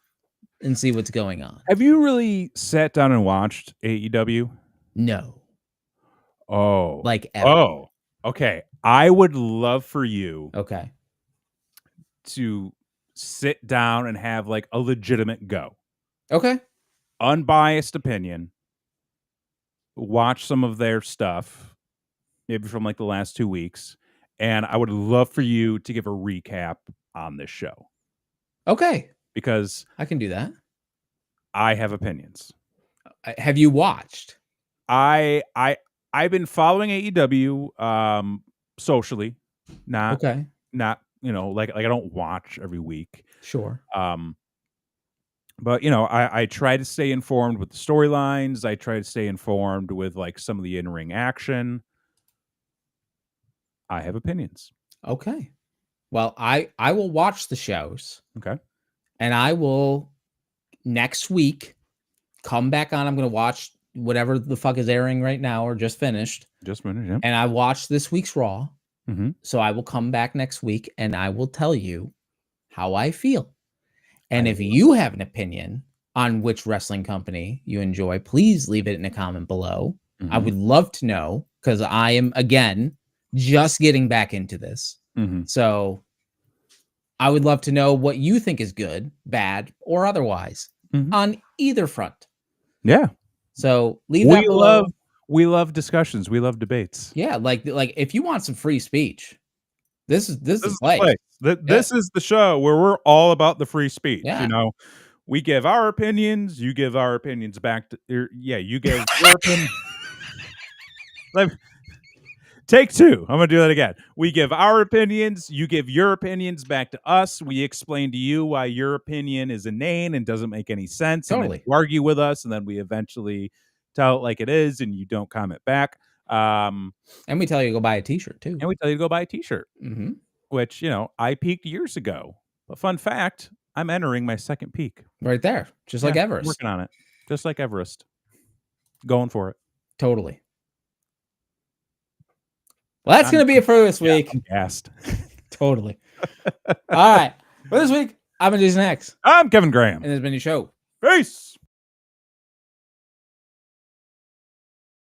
and see what's going on. Have you really sat down and watched AEW? No. Oh. Like ever. Oh. Okay. I would love for you Okay. to sit down and have like a legitimate go. Okay. Unbiased opinion. Watch some of their stuff, maybe from like the last 2 weeks, and I would love for you to give a recap on this show. Okay. Because I can do that. I have opinions. Have you watched? I've been following AEW socially, not like I don't watch every week. Sure. But I try to stay informed with the storylines. I try to stay informed with like some of the in-ring action. I have opinions. Okay. Well, I will watch the shows. Okay. And I will next week come back on. I'm going to watch whatever the fuck is airing right now or just finished. Just finished, yeah. And I watched this week's Raw. Mm-hmm. So I will come back next week and I will tell you how I feel. And if you have an opinion on which wrestling company you enjoy, please leave it in a comment below. I would love to know because I am, again, just getting back into this. So I would love to know what you think is good, bad, or otherwise on either front. Yeah. So leave that below. We love discussions. We love debates. Yeah, like if you want some free speech, this is the place. This is the show where we're all about the free speech. Yeah. You know, we give our opinions. You give our opinions back to. You give your opinion. Take two. I'm going to do that again. We give our opinions. You give your opinions back to us. We explain to you why your opinion is inane and doesn't make any sense. Totally. And then you argue with us, and then we eventually tell it like it is, and you don't comment back. And we tell you to go buy a t-shirt, too. And we tell you to go buy a t-shirt, which, I peaked years ago. But fun fact, I'm entering my second peak. Right there. Just like Everest. Working on it. Just like Everest. Going for it. Totally. Well, that's going to be it for this week. I'm gassed. Totally. All right. For this week, I'm Jason X. I'm Kevin Graham. And this has been your show. Peace.